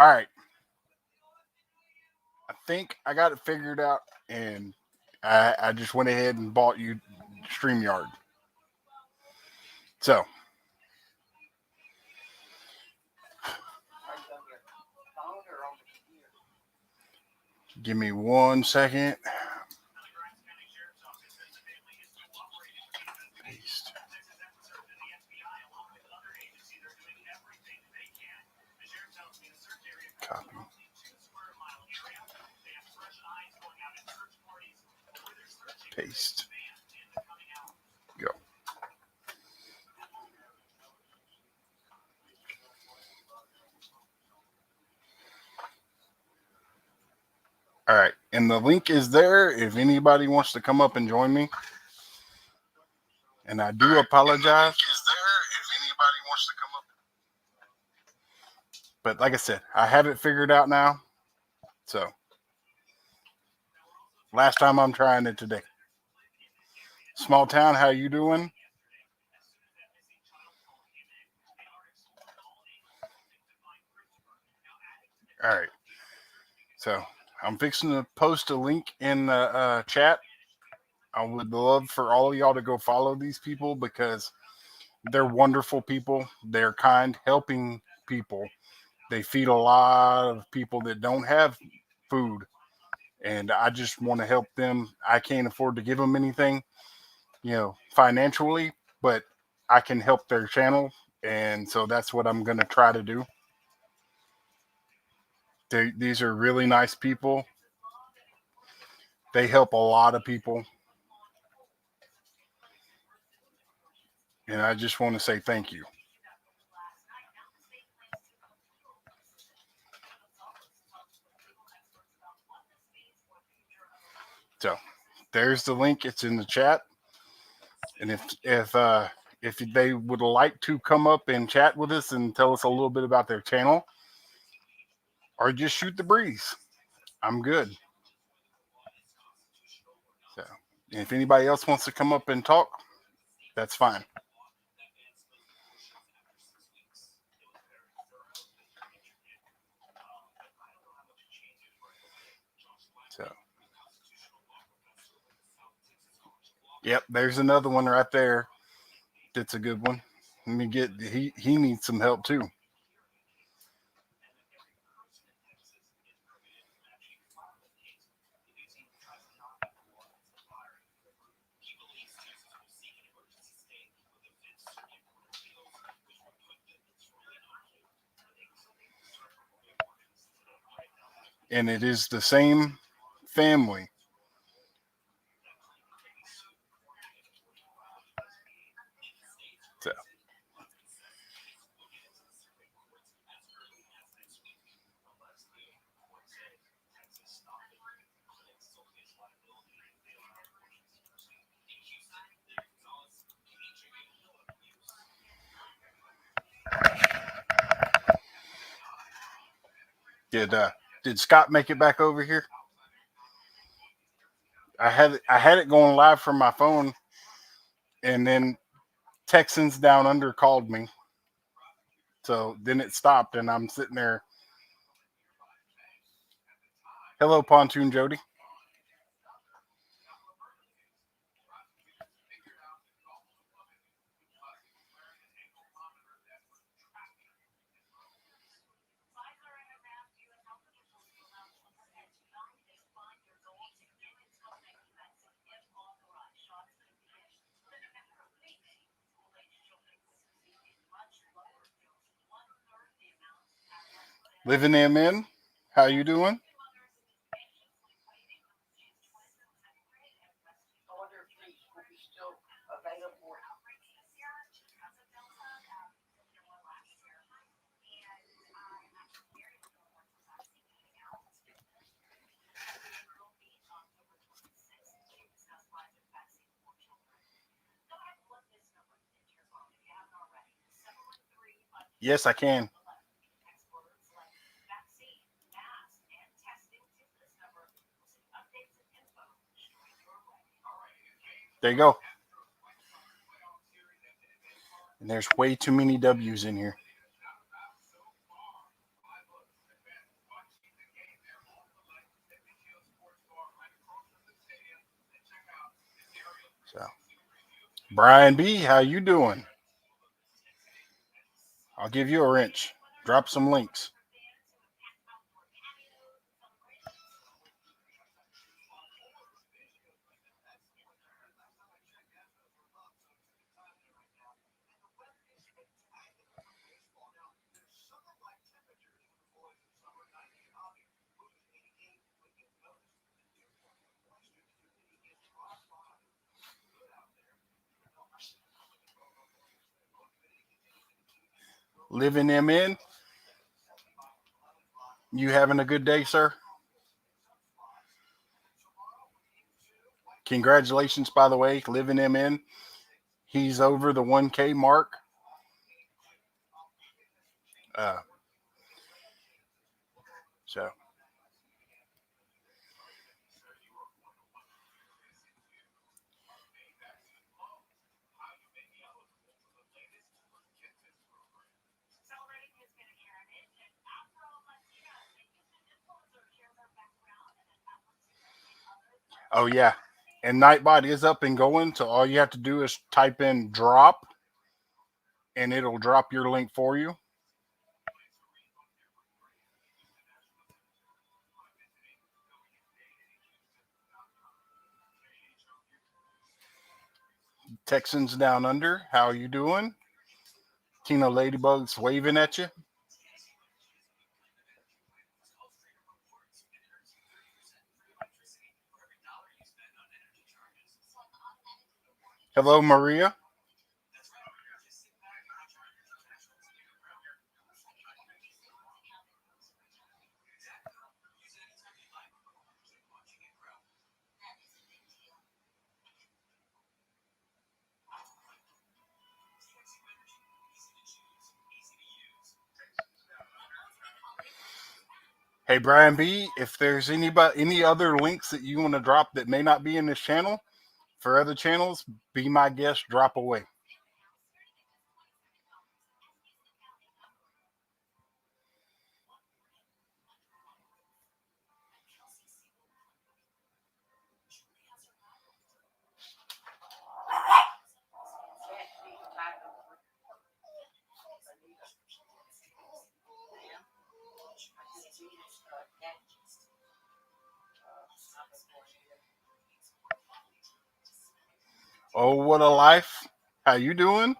All right. I think I got it figured out, and I just went ahead and bought you StreamYard. So, give me 1 second. Paste. Copy. Paste. Go. All right. And the link is there if anybody wants to come up and join me. And I do apologize. But like I said, I have it figured out now. So, last time I'm trying it today. Small town, how you doing? All right. So, I'm fixing to post a link in the chat. I would love for all of y'all to go follow these people because they're wonderful people. They're kind, helping people. They feed a lot of people that don't have food. And I just want to help them. I can't afford to give them anything, financially, but I can help their channel. And so that's what I'm going to try to do. These are really nice people. They help a lot of people. And I just want to say thank you. So there's the link. It's in the chat. And if they would like to come up and chat with us and tell us a little bit about their channel, or just shoot the breeze, I'm good. So if anybody else wants to come up and talk, that's fine. So, yep, there's another one right there. That's a good one. Let me get he needs some help too. And it is the same family. So, did Scott make it back over here? I had it going live from my phone, and then Texans down under called me. So then it stopped, and I'm sitting there. Hello, Pontoon Jody. Living them in. How you doing? Yes, I can. There you go. And there's way too many W's in here. So, Brian B, how you doing? I'll give you a wrench. Drop some links. Living them in. You having a good day, sir? Congratulations, by the way, living him in. He's over the 1K mark. Uh, so, oh yeah, and Nightbot is up and going. So all you have to do is type in drop, and it'll drop your link for you. Texans down under, how are you doing? Tina Ladybug's waving at you. Hello, Maria. Hey, Brian B, if there's any other links that you want to drop that may not be in this channel for other channels, be my guest, drop away. Oh, what a life. How you doing?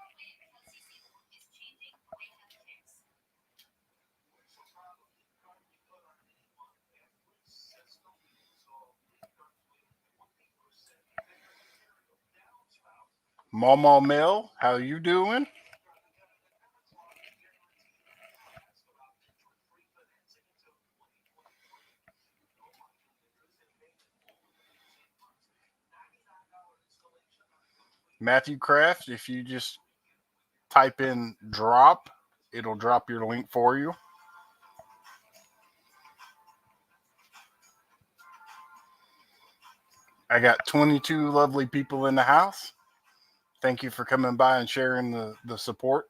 Mama Mel, how you doing? Matthew Craft, if you just type in drop, it'll drop your link for you. I got 22 lovely people in the house. Thank you for coming by and sharing the support.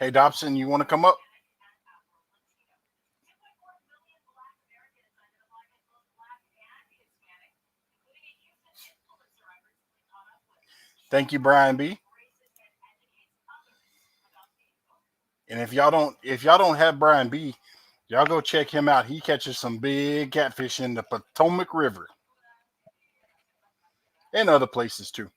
Hey, Dobson, you want to come up? Thank you, Brian B. And if y'all don't have Brian B, y'all go check him out. He catches some big catfish in the Potomac River and other places too.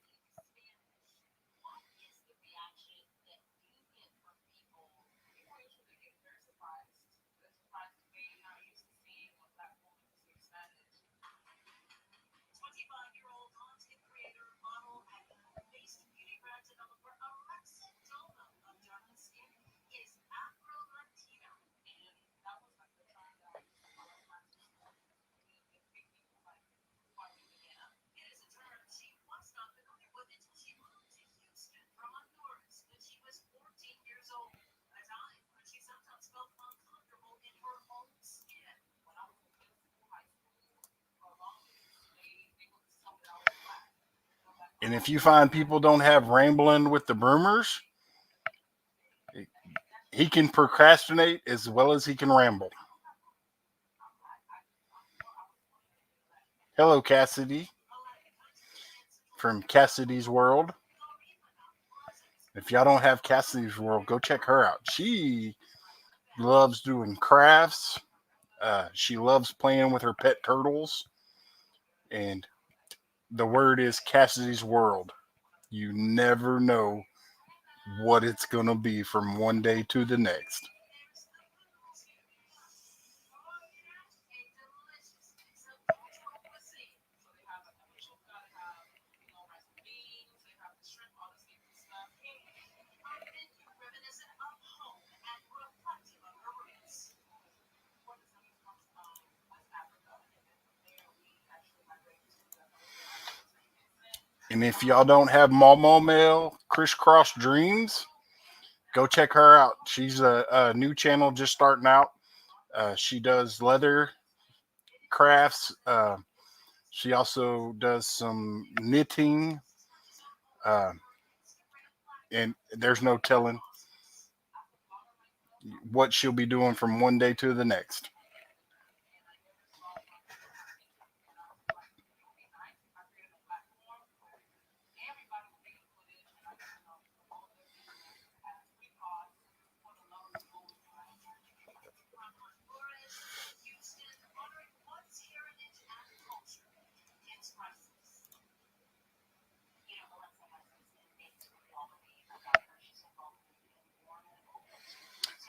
And if you find people don't have rambling with the broomers, he can procrastinate as well as he can ramble. Hello, Cassidy from Cassidy's World. If y'all don't have Cassidy's World, go check her out. She loves doing crafts. She loves playing with her pet turtles. And the word is Cassidy's World. You never know what it's going to be from one day to the next. And if y'all don't have Momo Mail, Crisscross Dreams, go check her out. She's a new channel just starting out. She does leather crafts. She also does some knitting. Uh, and there's no telling what she'll be doing from one day to the next.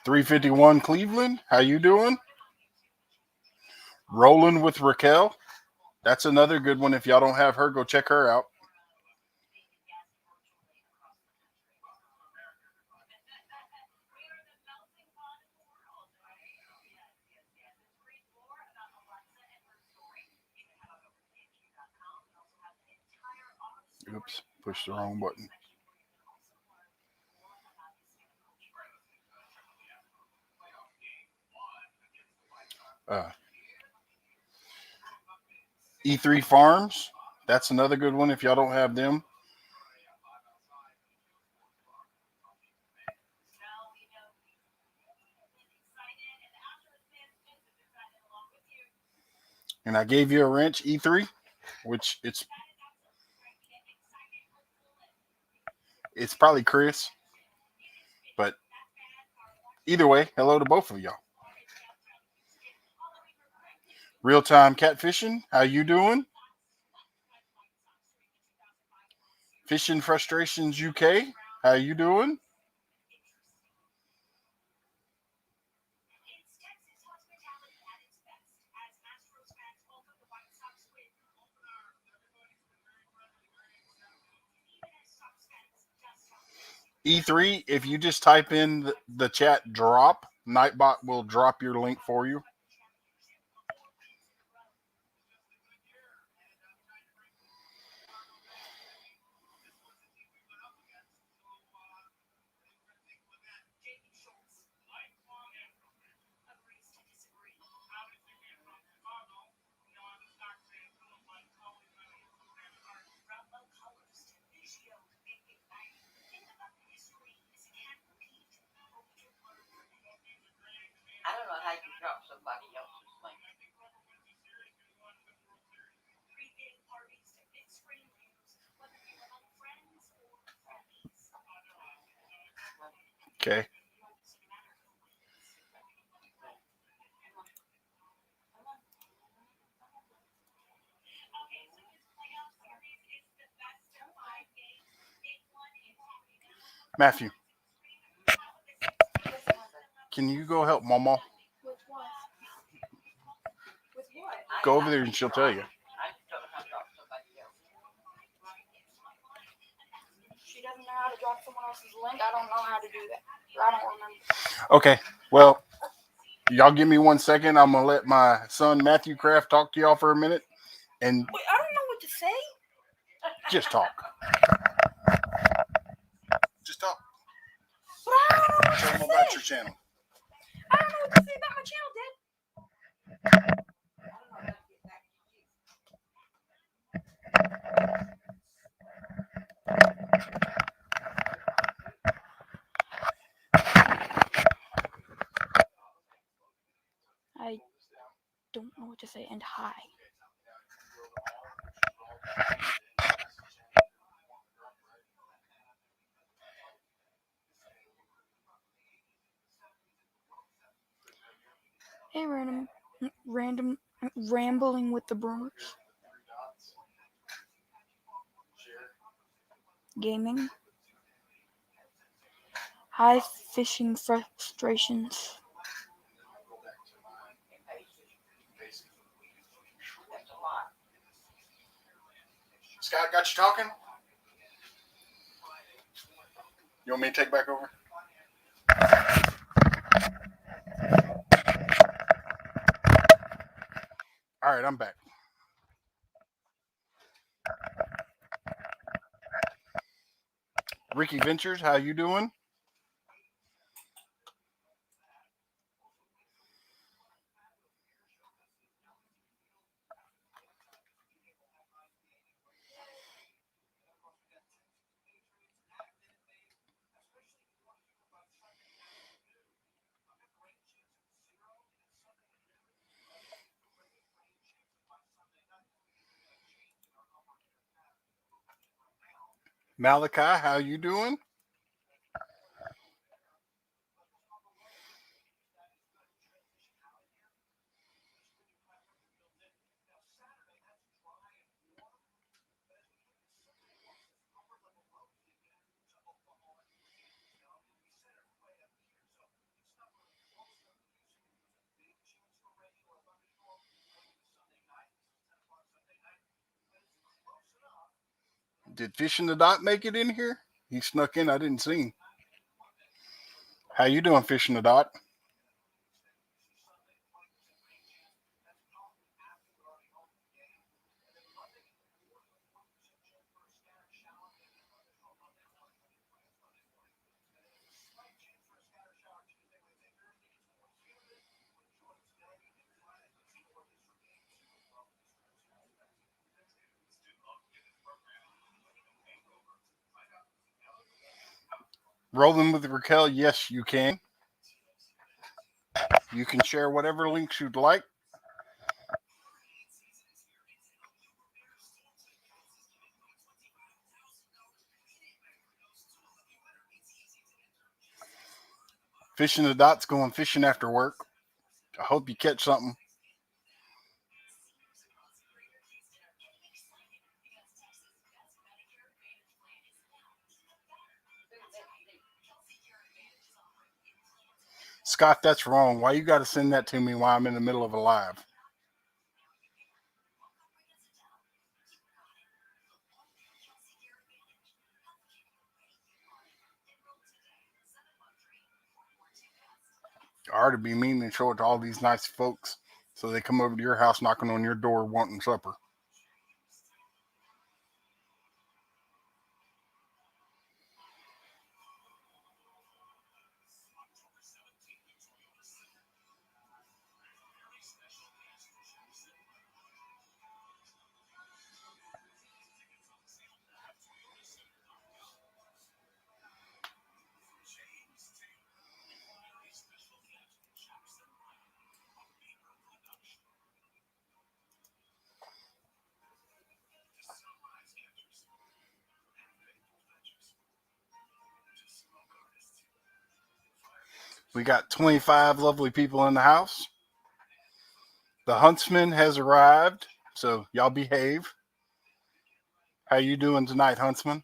$351 Cleveland, how you doing? Rolling with Raquel. That's another good one. If y'all don't have her, go check her out. Oops, pushed the wrong button. Uh, E3 Farms. That's another good one if y'all don't have them. And I gave you a wrench, E3, which it's probably Chris. But either way, hello to both of y'all. Real time catfishing, how you doing? Fishing Frustrations UK, how you doing? E3, if you just type in the chat drop, Nightbot will drop your link for you. I don't know how you drop somebody else's link. Okay. Matthew, can you go help Mama? Go over there and she'll tell you. I just don't know how to drop somebody else. She doesn't know how to drop someone else's link. I don't know how to do that. I don't remember. Okay, well, y'all give me 1 second. I'm going to let my son Matthew Kraft talk to y'all for a minute. And Wait, I don't know what to say. just talk. Just talk. But I don't know what Tell to them say. about your channel. I don't know what to say about my channel, Dad. I don't know how to get back to you. to say, and hi. Hey, random, rambling with the Brewers. Gaming. High fishing frustrations. Scott, got you talking? You want me to take back over? All right, I'm back. Ricky Ventures, how you doing? Malachi, how you doing? Did Fish in the Dot make it in here? He snuck in. I didn't see him. How you doing, Fish in the Dot? Rolling with Raquel, yes, you can. You can share whatever links you'd like. Fish in the Dot's going fishing after work. I hope you catch something. Scott, that's wrong. Why you got to send that to me while I'm in the middle of a live? I ought to be mean and show it to all these nice folks so they come over to your house knocking on your door wanting supper. We got 25 lovely people in the house. The huntsman has arrived, so y'all behave. How you doing tonight, huntsman?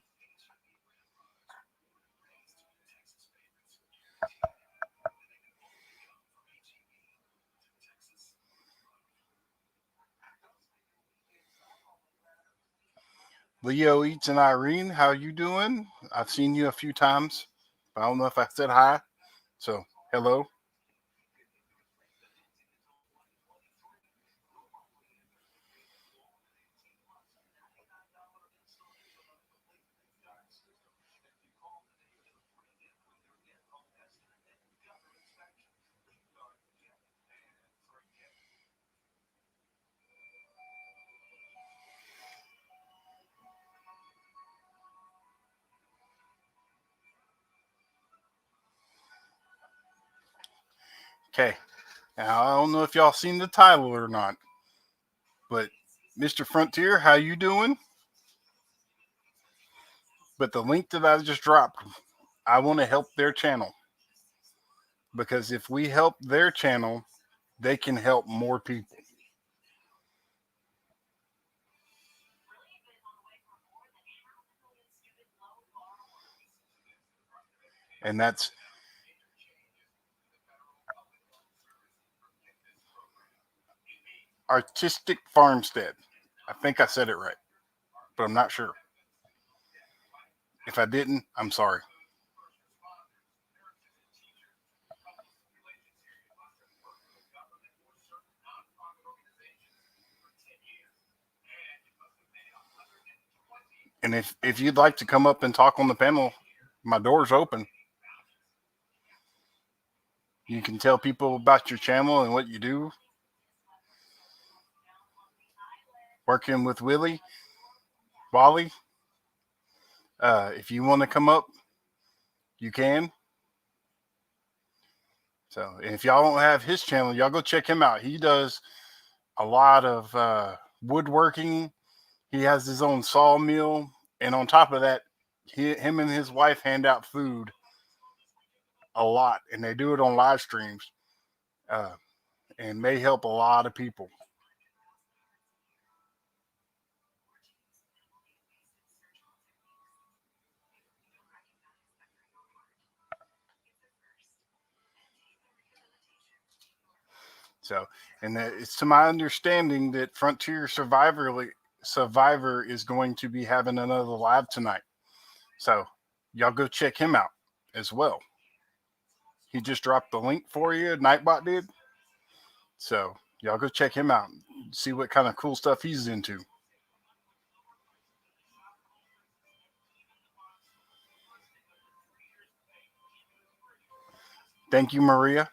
Leo Eats and Irene, how you doing? I've seen you a few times. I don't know if I said hi. So, hello. Okay. Now, I don't know if y'all seen the title or not, But Mr. Frontier, how you doing? But the link that I just dropped, I want to help their channel because if we help their channel, they can help more people. And that's Artistic Farmstead. I think I said it right, but I'm not sure. If I didn't, I'm sorry. And if you'd like to come up and talk on the panel, my door's open. You can tell people about your channel and what you do. Working with Wally. If you want to come up, you can. So, and if y'all don't have his channel, y'all go check him out. He does a lot of woodworking. He has his own sawmill, and on top of that, him and his wife hand out food a lot, and they do it on live streams, uh, and they help a lot of people. So, and it's to my understanding that Frontier Survivor is going to be having another live tonight. So, y'all go check him out as well. He just dropped the link for you. Nightbot did. So, y'all go check him out. See what kind of cool stuff he's into. Thank you, Maria.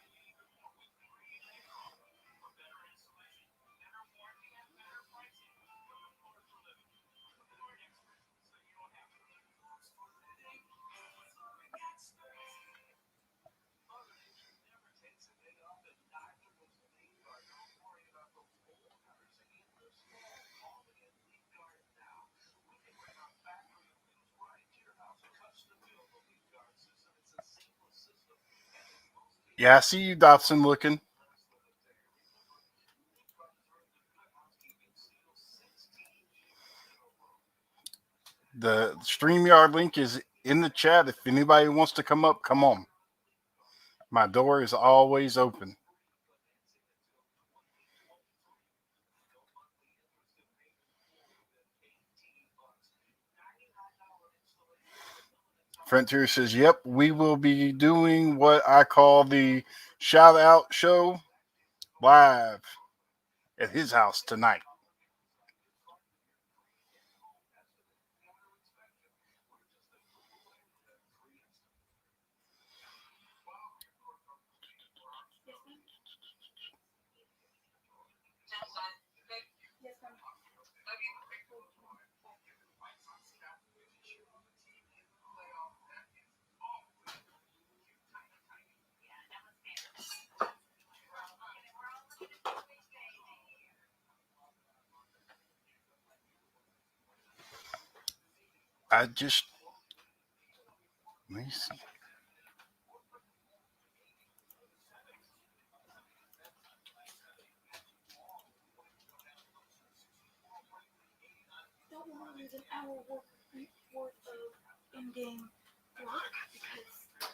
Yeah, I see you, Dobson, looking. The StreamYard link is in the chat. If anybody wants to come up, come on. My door is always open. Frontier says, yep, we will be doing what I call the shout out show live at his house tonight. I just, let me see. Don't want to lose an hour worth of in-game work because,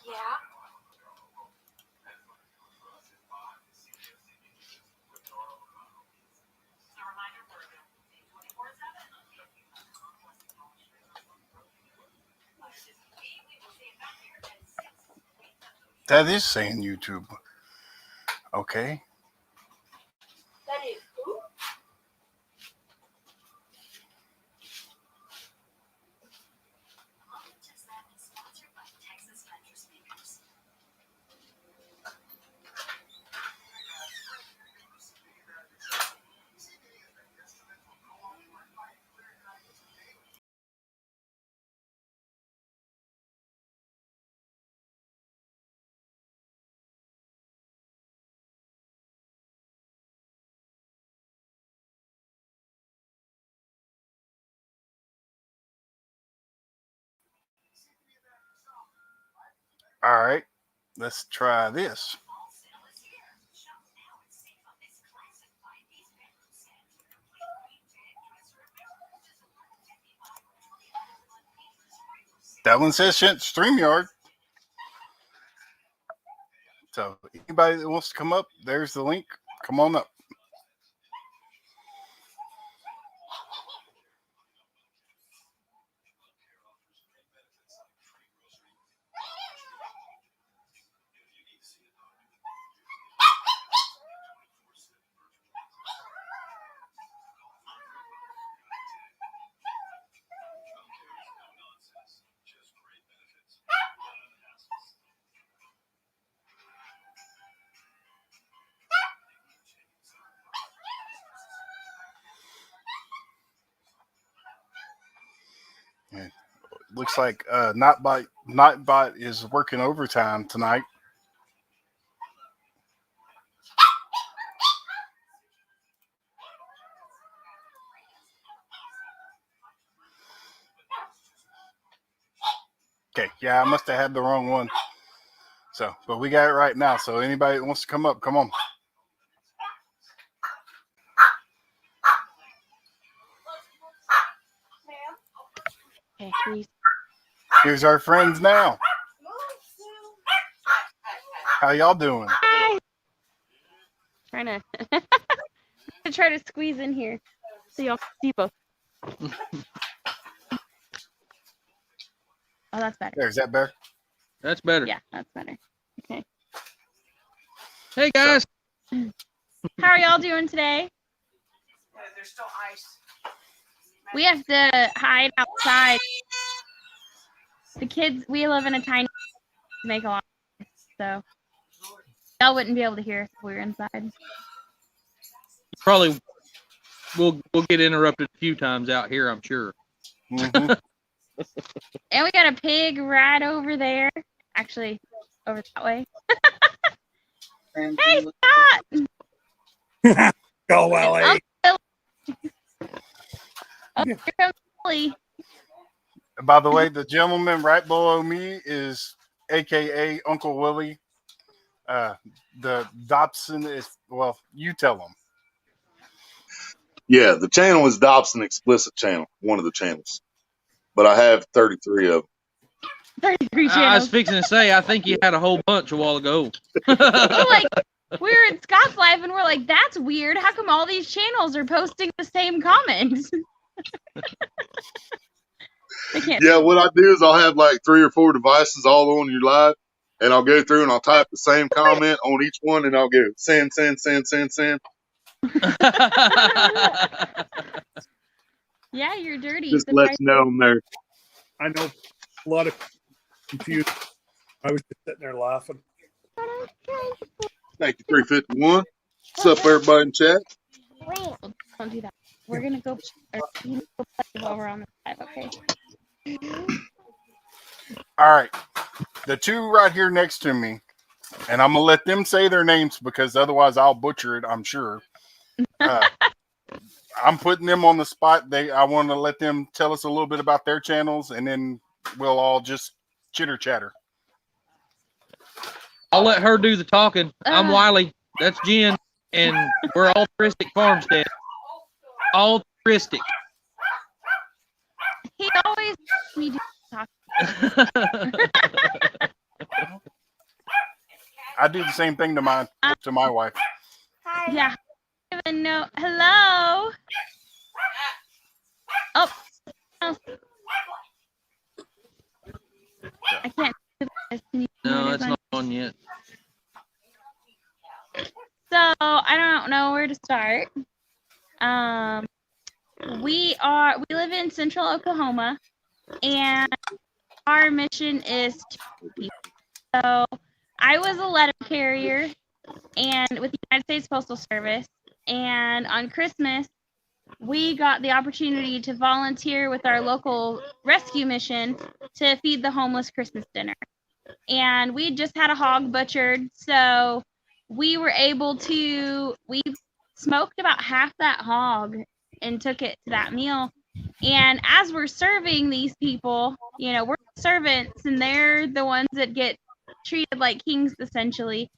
yeah. That is saying YouTube. Okay. That is who? All right, let's try this. That one says StreamYard. So anybody that wants to come up, there's the link. Come on up. And looks like Nightbot is working overtime tonight. Okay, yeah, I must have had the wrong one. So, but we got it right now. So anybody that wants to come up, come on. Okay, please. Here's our friends now. How y'all doing? Hi. Trying to try to squeeze in here so y'all can see both. Oh, that's better. There, is that better? That's better. Yeah, that's better. Okay. Hey guys. How are y'all doing today? There's still ice. We have to hide outside. The kids, we live in a tiny to make a lot of noise, so y'all wouldn't be able to hear us if we were inside. Probably we'll get interrupted a few times out here, I'm sure. Mm-hmm. And we got a pig right over there. Actually, over that way. Hey, Scott! Go, Ellie. Oh, here comes Billy. By the way, the gentleman right below me is AKA Uncle Willie. The Dobson is, well, you tell him. Yeah, the channel is Dobson Explicit Channel, one of the channels. But I have 33 of them. 33 I was channels. fixing to say, I think you had a whole bunch a while ago. We're like, we were in Scott's live and we're like, that's weird. How come all these channels are posting the same comments? They can't. Yeah, what I do is I'll have like 3 or 4 devices all on your live, and I'll go through and I'll type the same comment on each one, and I'll go send. Yeah, you're dirty. Just to let you know I'm there. I know a lot of confused. I was just sitting there laughing. Thank you, 351. What's up, everybody in chat? Don't do that. We're gonna go play while we're on the live, okay? All right. The two right here next to me, and I'm going to let them say their names because otherwise I'll butcher it, I'm sure. I'm putting them on the spot. I want to let them tell us a little bit about their channels, and then we'll all just chitter chatter. I'll let her do the talking. I'm Wiley. That's Jen. And we're altruistic farmstead. Altruistic. He always makes me do talking. I do the same thing to my wife. Hi. Yeah. Even know. Hello. Oh. I can't do this. Can you do No, it it's again? not on yet. So I don't know where to start. We live in central Oklahoma, and our mission is to help people. So I was a letter carrier and with the United States Postal Service, and on Christmas we got the opportunity to volunteer with our local rescue mission to feed the homeless Christmas dinner. And we just had a hog butchered, so we smoked about half that hog and took it to that meal. And as we're serving these people, we're servants and they're the ones that get treated like kings essentially,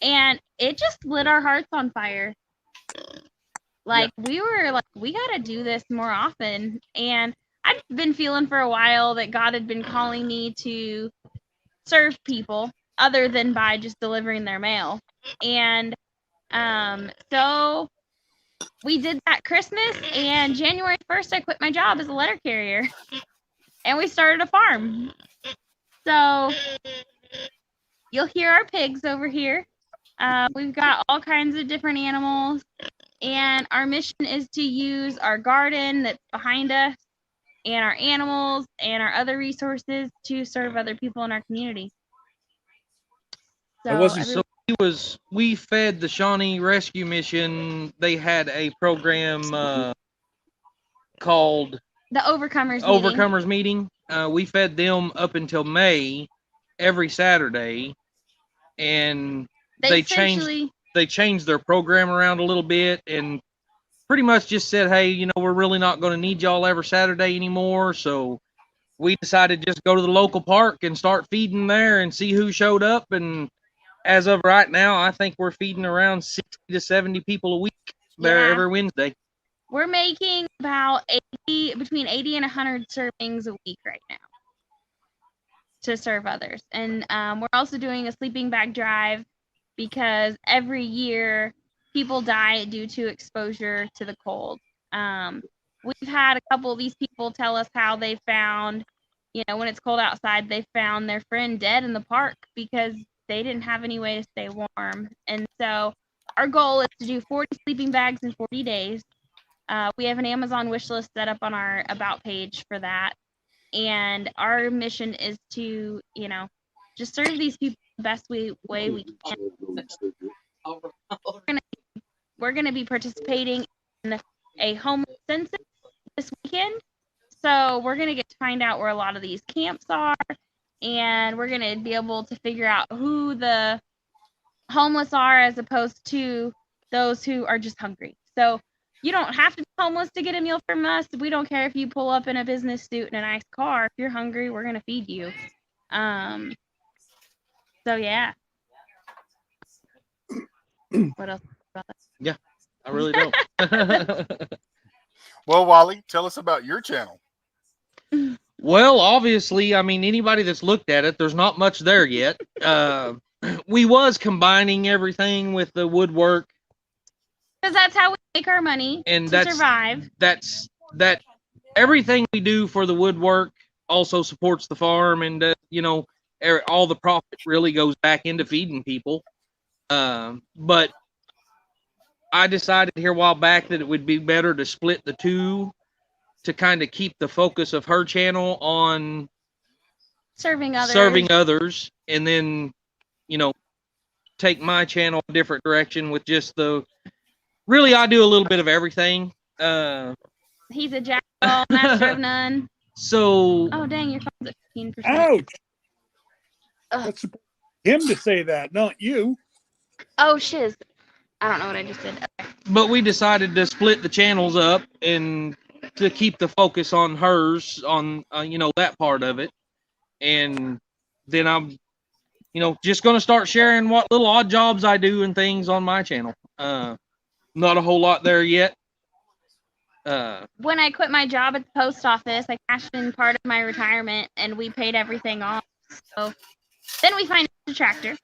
and it just lit our hearts on fire. Like we were like, we gotta do this more often. And I've been feeling for a while that God had been calling me to serve people other than by just delivering their mail. And so we did that Christmas, and January 1st I quit my job as a letter carrier. And we started a farm. So you'll hear our pigs over here. We've got all kinds of different animals. And our mission is to use our garden that's behind us and our animals and our other resources to serve other people in our community. I wasn't So we fed the Shawnee Rescue Mission. They had a program called the Overcomers Meeting. We fed them up until May every Saturday, and they changed their program around a little bit and pretty much just said, hey, you know, we're really not going to need y'all every Saturday anymore. So we decided to just go to the local park and start feeding there and see who showed up. And as of right now, I think we're feeding around 60 to 70 people a week there every Wednesday. We're making about between 80 and 100 servings a week right now to serve others. And we're also doing a sleeping bag drive because every year people die due to exposure to the cold. We've had a couple of these people tell us how they found, you know, when it's cold outside, they found their friend dead in the park because they didn't have any way to stay warm. And so our goal is to do 40 sleeping bags in 40 days. We have an Amazon wish list set up on our About page for that. And our mission is to, you know, just serve these people the best way we can. We're going to be participating in a homeless census this weekend. So we're going to get to find out where a lot of these camps are. And we're going to be able to figure out who the homeless are as opposed to those who are just hungry. So you don't have to be homeless to get a meal from us. We don't care if you pull up in a business suit in a nice car. If you're hungry, we're going to feed you. So, yeah. What else about that? Yeah, I really don't. Well, Wally, tell us about your channel. Well, obviously, I mean, anybody that's looked at it, there's not much there yet. We was combining everything with the woodwork. Because that's how we make our money and to survive. That everything we do for the woodwork also supports the farm, and you know, all the profit really goes back into feeding people. But I decided here a while back that it would be better to split the two to kind of keep the focus of her channel on serving others, and then, you know, take my channel a different direction with just really, I do a little bit of everything. He's a jack of all, master of none. So. Oh, dang, your phone's at 15%. Ouch. That's him to say that, not you. Oh, shiz. I don't know what I just did. Okay. But we decided to split the channels up and to keep the focus on hers, on, you know, that part of it. And then I'm, you know, just going to start sharing what little odd jobs I do and things on my channel. Not a whole lot there yet. When I quit my job at the post office, I cashed in part of my retirement and we paid everything off. So then we financed a tractor.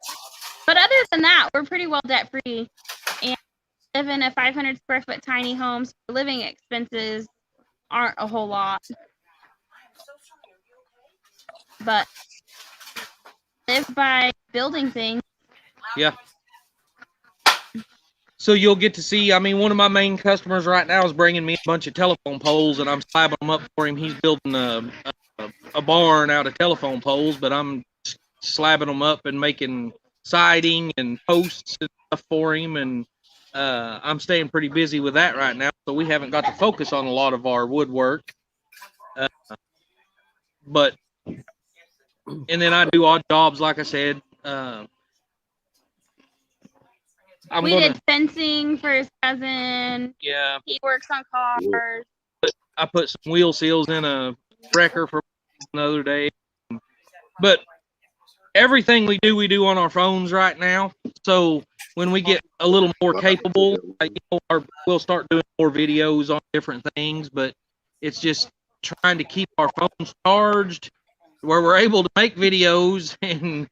But other than that, we're pretty well debt free and live in a 500 square foot tiny home. So living expenses aren't a whole lot. But live by building things. Yeah. So you'll get to see, I mean, one of my main customers right now is bringing me a bunch of telephone poles, and I'm slabbing them up for him. He's building a barn out of telephone poles, but I'm slabbing them up and making siding and posts and stuff for him, and I'm staying pretty busy with that right now, so we haven't got to focus on a lot of our woodwork. But, and then I do odd jobs, like I said. We did fencing for his cousin. Yeah. He works on cars. I put some wheel seals in a wrecker for another day. But everything we do on our phones right now. So when we get a little more capable, we'll start doing more videos on different things. But it's just trying to keep our phones charged where we're able to make videos. And,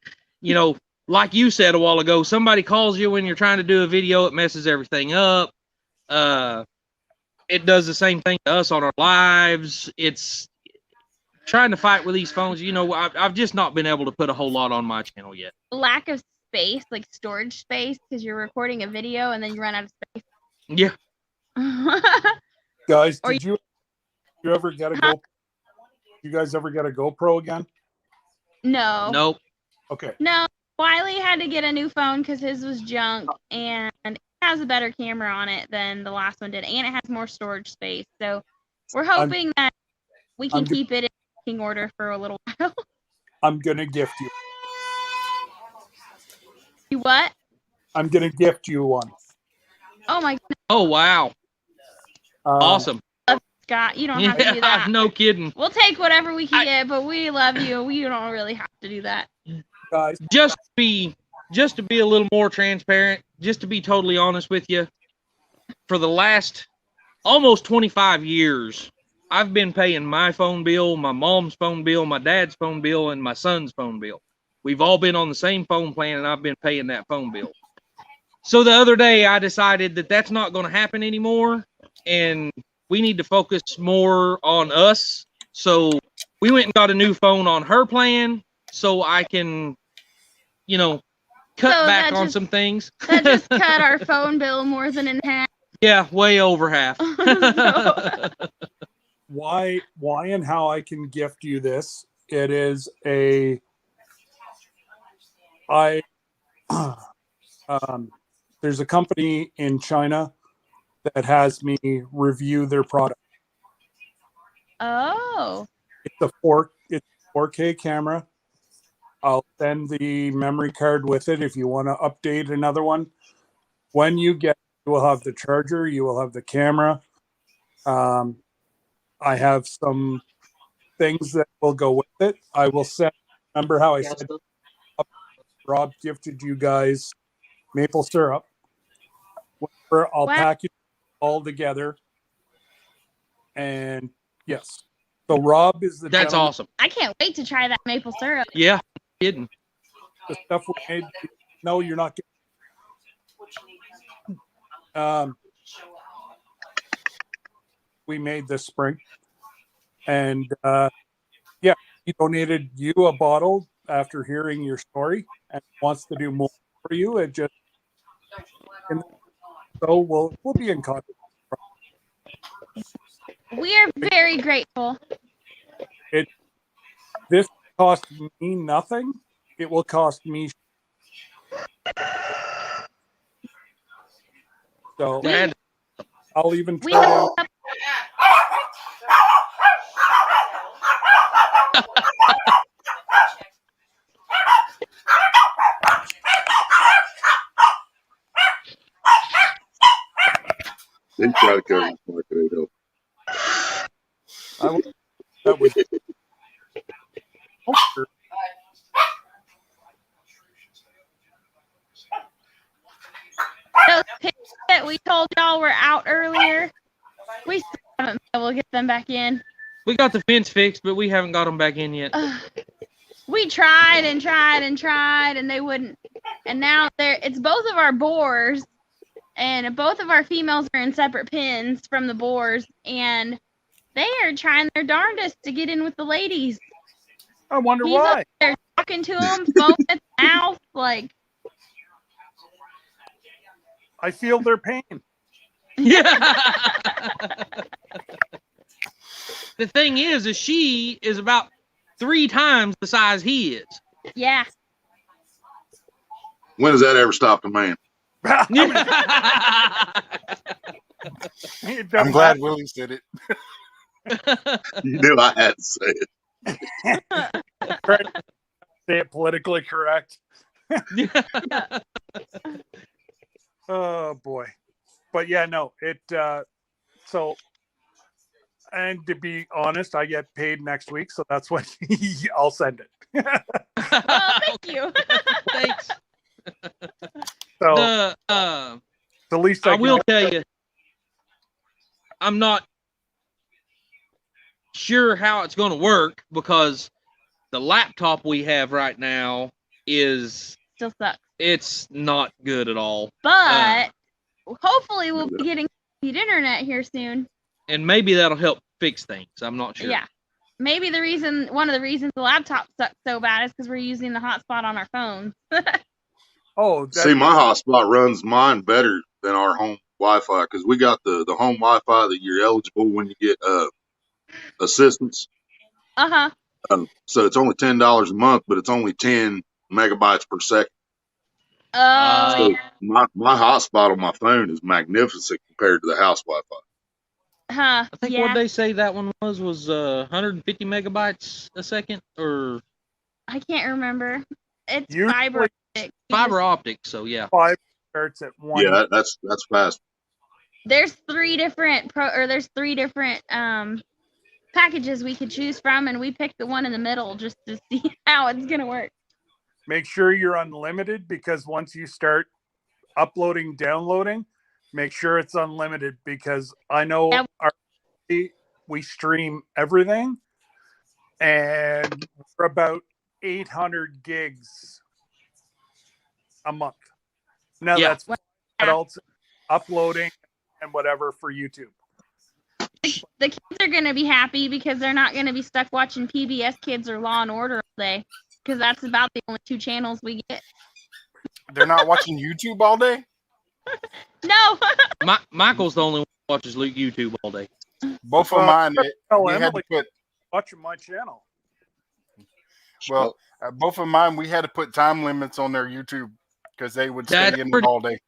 like you said a while ago, somebody calls you when you're trying to do a video, it messes everything up. It does the same thing to us on our lives. It's trying to fight with these phones. I've just not been able to put a whole lot on my channel yet. Lack of space, like storage space, because you're recording a video and then you run out of space. Yeah. Guys, did you ever get a GoPro? You guys ever get a GoPro again? No. Nope. Okay. No. Wiley had to get a new phone because his was junk, and it has a better camera on it than the last one did, and it has more storage space. So we're hoping that we can keep it in working order for a little while. I'm gonna gift you. You what? I'm gonna gift you one. Oh my goodness. Oh wow. Awesome. Scott, you don't have to do that. No kidding. We'll take whatever we can get, but we love you. We don't really have to do that. Guys, just to be a little more transparent, just to be totally honest with you, for the last almost 25 years, I've been paying my phone bill, my mom's phone bill, my dad's phone bill, and my son's phone bill. We've all been on the same phone plan, and I've been paying that phone bill. So the other day, I decided that that's not going to happen anymore, and we need to focus more on us. So we went and got a new phone on her plan so I can, cut back on some things. That just cut our phone bill more than in half. Yeah, way over half. Why and how I can gift you this? It is there's a company in China that has me review their product. Oh. It's a 4K camera. I'll send the memory card with it if you want to update another one. When you get, you will have the charger, you will have the camera. I have some things that will go with it. I will send, remember how I said Rob gifted you guys maple syrup? I'll package all together. And yes. So Rob is That's awesome. I can't wait to try that maple syrup. Yeah, kidding. The stuff we made. No, you're not getting. We made this spring, and he donated you a bottle after hearing your story, and wants to do more for you. It just so we'll be in contact. We are very grateful. This cost me nothing. It will cost me. So I'll even try to. They try to cover this market, they don't. That was. Those pigs that we told y'all were out earlier, we still haven't been able to get them back in. We got the fence fixed, but we haven't got them back in yet. We tried and tried and tried, and they wouldn't. And now it's both of our boars, and both of our females are in separate pens from the boars, and they are trying their darndest to get in with the ladies. I wonder why. They're talking to them, foaming at the mouth, like. I feel their pain. Yeah. The thing is she is about 3 times the size he is. Yeah. When does that ever stop a man? I'm glad Willie said it. You knew I had to say it. Say it politically correct. Oh boy. But yeah, no, so, and to be honest, I get paid next week, so that's when I'll send it. Well, thank you. Thanks. So the least I can will tell you, I'm not sure how it's going to work because the laptop we have right now is Still sucks. it's not good at all. But hopefully we'll be getting speed internet here soon. And maybe that'll help fix things. I'm not sure. Yeah. Maybe one of the reasons the laptop sucks so bad is because we're using the hotspot on our phones. See, my hotspot runs mine better than our home Wi-Fi because we got the home Wi-Fi that you're eligible when you get assistance. Uh-huh. So it's only $10 a month, but it's only 10 megabytes per second. Oh, So yeah. my hotspot on my phone is magnificent compared to the house Wi-Fi. Huh. I think yeah. what they say that one was 150 megabytes a second, or I can't remember. It's Usually fiber optic. fiber optic. So yeah. 5 starts at 1. Yeah, that's fast. There's three different packages we could choose from, and we picked the one in the middle just to see how it's gonna work. Make sure you're unlimited because once you start uploading, downloading, make sure it's unlimited because I know we stream everything and we're about 800 gigs a month. Now that's adults uploading and whatever for YouTube. The kids are going to be happy because they're not going to be stuck watching PBS Kids or Law and Order all day because that's about the only 2 channels we get. They're not watching YouTube all day? No. Michael's the only one who watches YouTube all day. Both of mine, we had to put watching my channel. Well, both of mine, we had to put time limits on their YouTube because they would stay in it all day.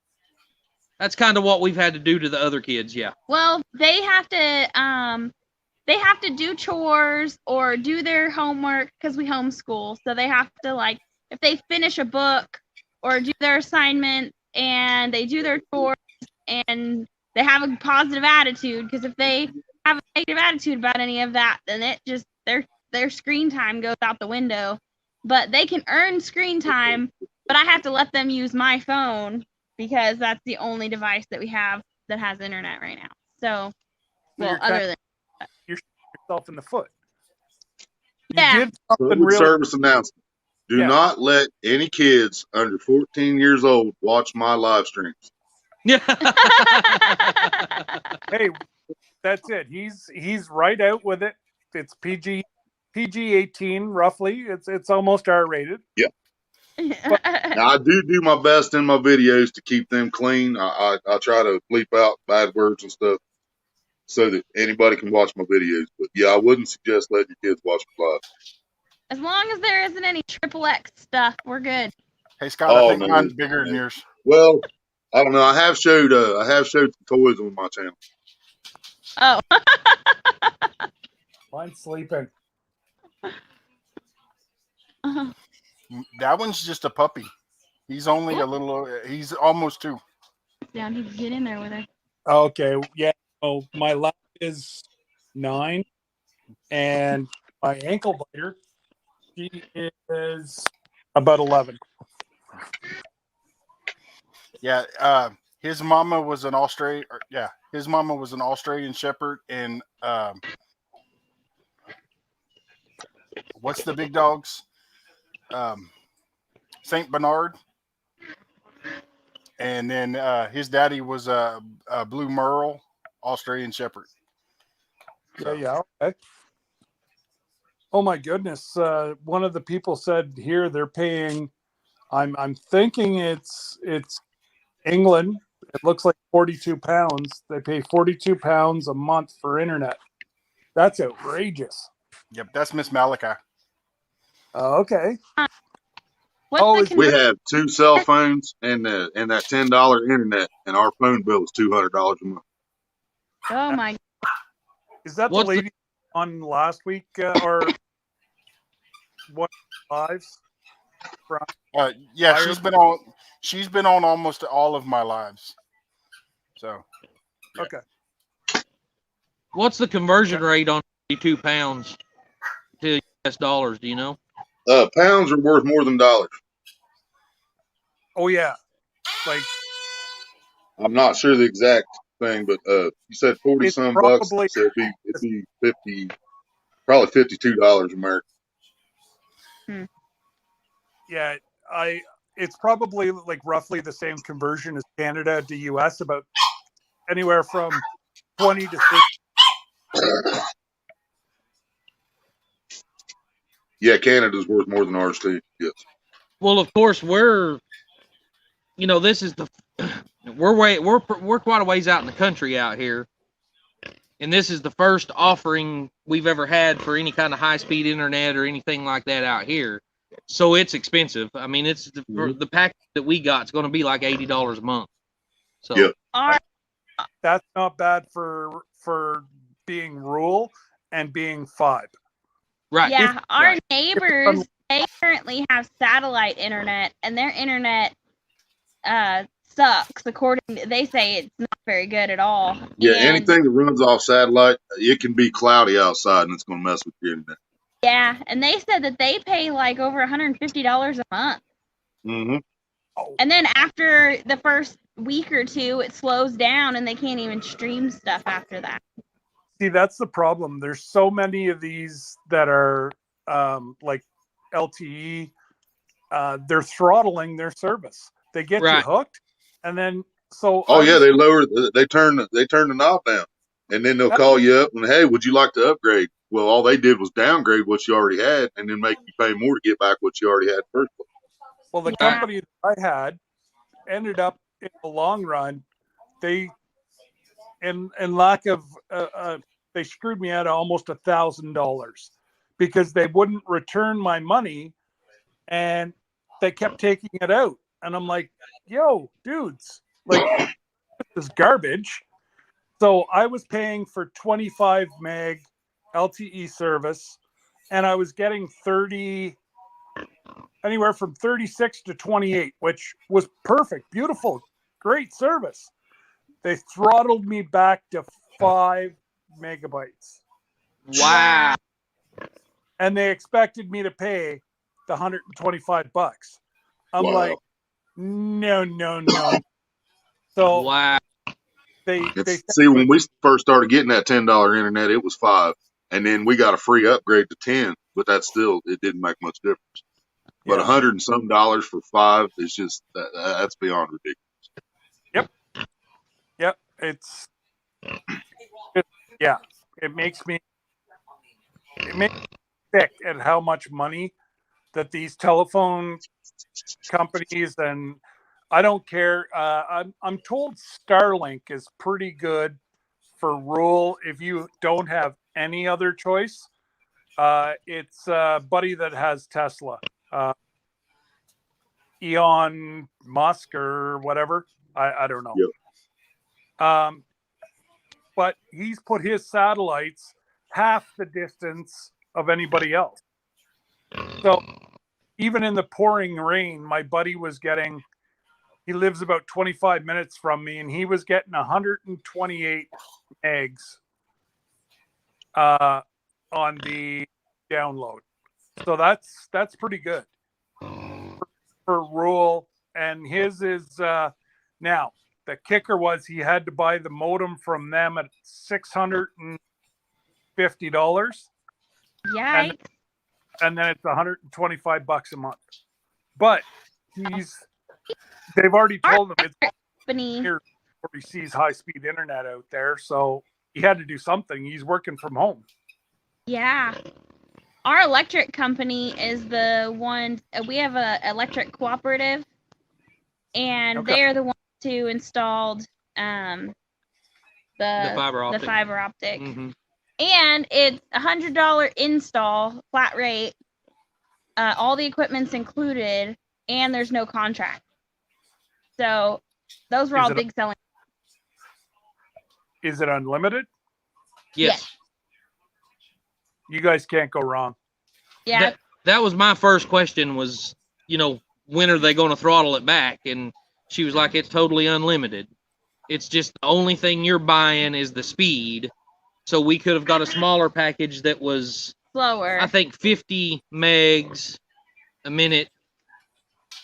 That's kind of what we've had to do to the other kids, yeah. Well, they have to do chores or do their homework because we homeschool. So they have to, like, if they finish a book or do their assignment and they do their chores and they have a positive attitude, because if they have a negative attitude about any of that, then it just their screen time goes out the window. But they can earn screen time, but I have to let them use my phone because that's the only device that we have that has internet right now. So, well, other than you're shooting yourself in the foot. Yeah. You did something Public service announcement. Do not let any kids under 14 years old watch my live streams. Yeah. Hey, that's it. He's right out with it. It's PG-18 roughly. It's almost R-rated. Yeah. Now, I do my best in my videos to keep them clean. I try to bleep out bad words and stuff so that anybody can watch my videos. But yeah, I wouldn't suggest letting your kids watch me live. As long as there isn't any XXX stuff, we're good. Hey Scott, I think mine's bigger than yours. Well, I don't know. I have showed some toys on my channel. Oh. Mine's sleeping. Uh-huh. That one's just a puppy. He's only a little. He's almost 2. Down, he can get in there with her. Okay, yeah. Oh, my lap is 9, and my ankle biter, she is about 11. Yeah, his mama was an Australian. Yeah, his mama was an Australian Shepherd, and what's the big dogs? Saint Bernard, and then his daddy was a Blue Merle Australian Shepherd. So. Yeah. Okay. Oh my goodness! One of the people said here they're paying. I'm thinking it's England. It looks like £42. They pay £42 a month for internet. That's outrageous. Yep, that's Miss Malachi. Okay. We have 2 cell phones and that $10 internet, and our phone bill is $200 a month. Oh my! Is that the lady on last week or what lives? Yeah, she's been on almost all of my lives. So, yeah. Okay. What's the conversion rate on £42 to US dollars? Do you know? Pounds are worth more than dollars. Oh yeah, like I'm not sure the exact thing, but you said 40 it's some bucks, probably so it'd be 50, probably $52 American. yeah. It's probably like roughly the same conversion as Canada to US, about anywhere from 20 to 30. Yeah, Canada's worth more than ours too. Yes. Well, of course, we're this is we're quite a ways out in the country out here, and this is the first offering we've ever had for any kind of high-speed internet or anything like that out here. So it's expensive. I mean, it's the package that we got is going to be like $80 a month. So yep. That's not bad for being rural and being 5. Right. Yeah, our neighbors, they currently have satellite internet, and their internet sucks. They say it's not very good at all. Yeah, anything that runs off satellite, it can be cloudy outside, and it's going to mess with your internet. Yeah, and they said that they pay like over $150 a month. Mm-hmm. And then after the first week or two, it slows down, and they can't even stream stuff after that. See, that's the problem. There's so many of these that are like LTE. They're throttling their service. They get you hooked, and then they turn the knob down, and then they'll call you up and, hey, would you like to upgrade? Well, all they did was downgrade what you already had, and then make you pay more to get back what you already had first. Well, the company that I had ended up in the long run, they in lack of they screwed me out of almost $1,000 because they wouldn't return my money, and they kept taking it out. And I'm like, yo, dudes, like, this is garbage. So I was paying for 25 meg LTE service, and I was getting anywhere from 36 to 28, which was perfect, beautiful, great service. They throttled me back to 5 megabytes. Wow. And they expected me to pay the $125. I'm like, no. So wow. See, when we first started getting that $10 internet, it was 5, and then we got a free upgrade to 10. But it didn't make much difference. But $100 and some for 5 is just that's beyond ridiculous. Yep. It makes me sick at how much money that these telephone companies, and I don't care. I'm told Starlink is pretty good for rural if you don't have any other choice. It's a buddy that has Tesla, Elon Musk or whatever. I don't know. Yep. But he's put his satellites half the distance of anybody else. So even in the pouring rain, my buddy was getting, he lives about 25 minutes from me, and he was getting 128 megs on the download. So that's pretty good for rural. And his is now the kicker was he had to buy the modem from them at $650. Yikes. And then it's $125 a month. But they've already told him it's here where he sees high-speed internet out there, so he had to do something. He's working from home. Yeah. Our electric company is the one, we have an electric cooperative, and they're the ones who installed the fiber optic. Mm-hmm. And it's $100 install, flat rate. All the equipment's included, and there's no contract. So those were all big selling. Is it unlimited? Yes. You guys can't go wrong. Yeah. That was my first question was, when are they going to throttle it back? And she was like, it's totally unlimited. It's just the only thing you're buying is the speed. So we could have got a smaller package that was slower. I think 50 megs a minute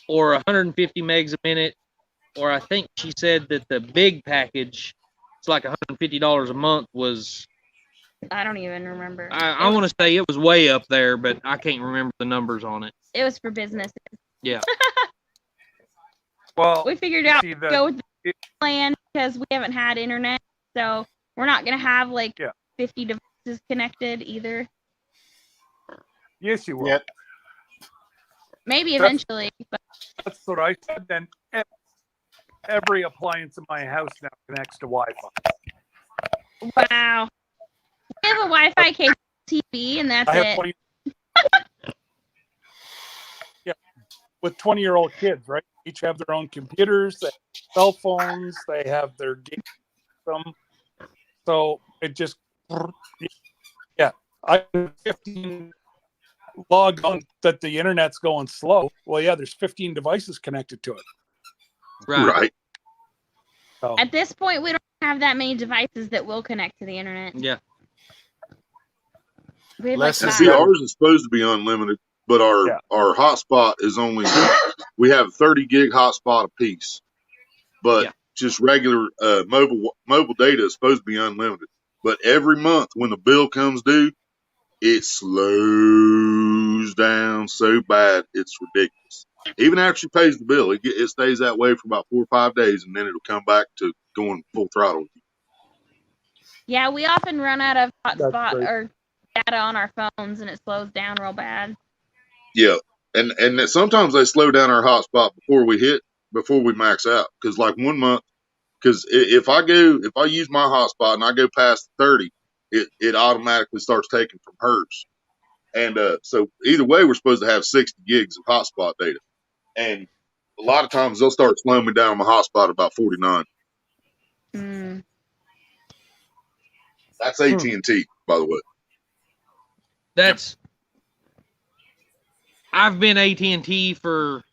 or 150 megs a minute, or I think she said that the big package, it's like $150 a month, was. I don't even remember. I want to say it was way up there, but I can't remember the numbers on it. It was for businesses. Yeah. Well, we figured out to go with the plan because we haven't had internet, so we're not gonna have like 50 devices connected either. Yes, you will. Yet. Maybe eventually, but that's what I said. Then every appliance in my house now connects to Wi-Fi. Wow. We have a Wi-Fi cable TV, and that's it. Yeah, with 20-year-old kids, right? Each have their own computers, they have cell phones, they have their game system. So it just, yeah. I have 15 log on that the internet's going slow. Well, yeah, there's 15 devices connected to it. Right. So, at this point, we don't have that many devices that will connect to the internet. Yeah. We have Less like is See, better. ours is supposed to be unlimited, but our hotspot is only, we have 30 gig hotspot apiece, but just regular mobile data is supposed to be unlimited. But every month when the bill comes due, it slows down so bad it's ridiculous. Even after she pays the bill, it stays that way for about 4 or 5 days, and then it'll come back to going full throttle. Yeah, we often run out of hotspot or data on our phones, and it slows down real bad. Yeah, and sometimes they slow down our hotspot before we max out. Because like 1 month, because if I use my hotspot and I go past 30, it automatically starts taking from hers. And so either way, we're supposed to have 60 gigs of hotspot data. And a lot of times they'll start slowing me down on my hotspot at about 49. Mm. That's AT&T, by the way. I've been AT&T for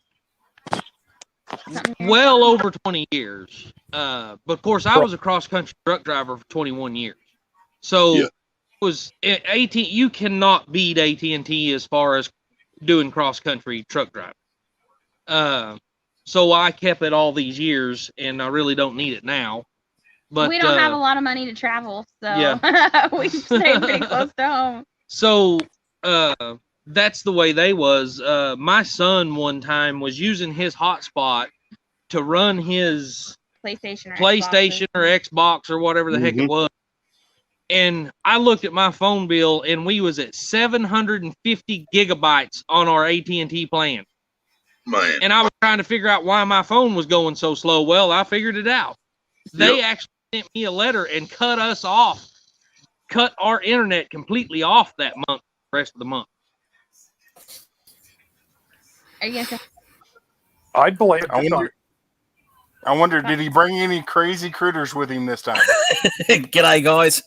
well over 20 years. But of course, I was a cross-country truck driver for 21 years. So it was you cannot beat AT&T as far as doing cross-country truck driving. So I kept it all these years, and I really don't need it now. But we don't have a lot of money to travel, so we stay pretty close to home. So that's the way they was. My son one time was using his hotspot to run his PlayStation or Xbox or whatever the heck it was. And I looked at my phone bill, and we was at 750 gigabytes on our AT&T plan. Man. And I was trying to figure out why my phone was going so slow. Well, I figured it out. They actually sent me a letter and cut our internet completely off that month, the rest of the month. Are you gonna I blame I wonder, did he bring any crazy critters with him this time? G'day, guys.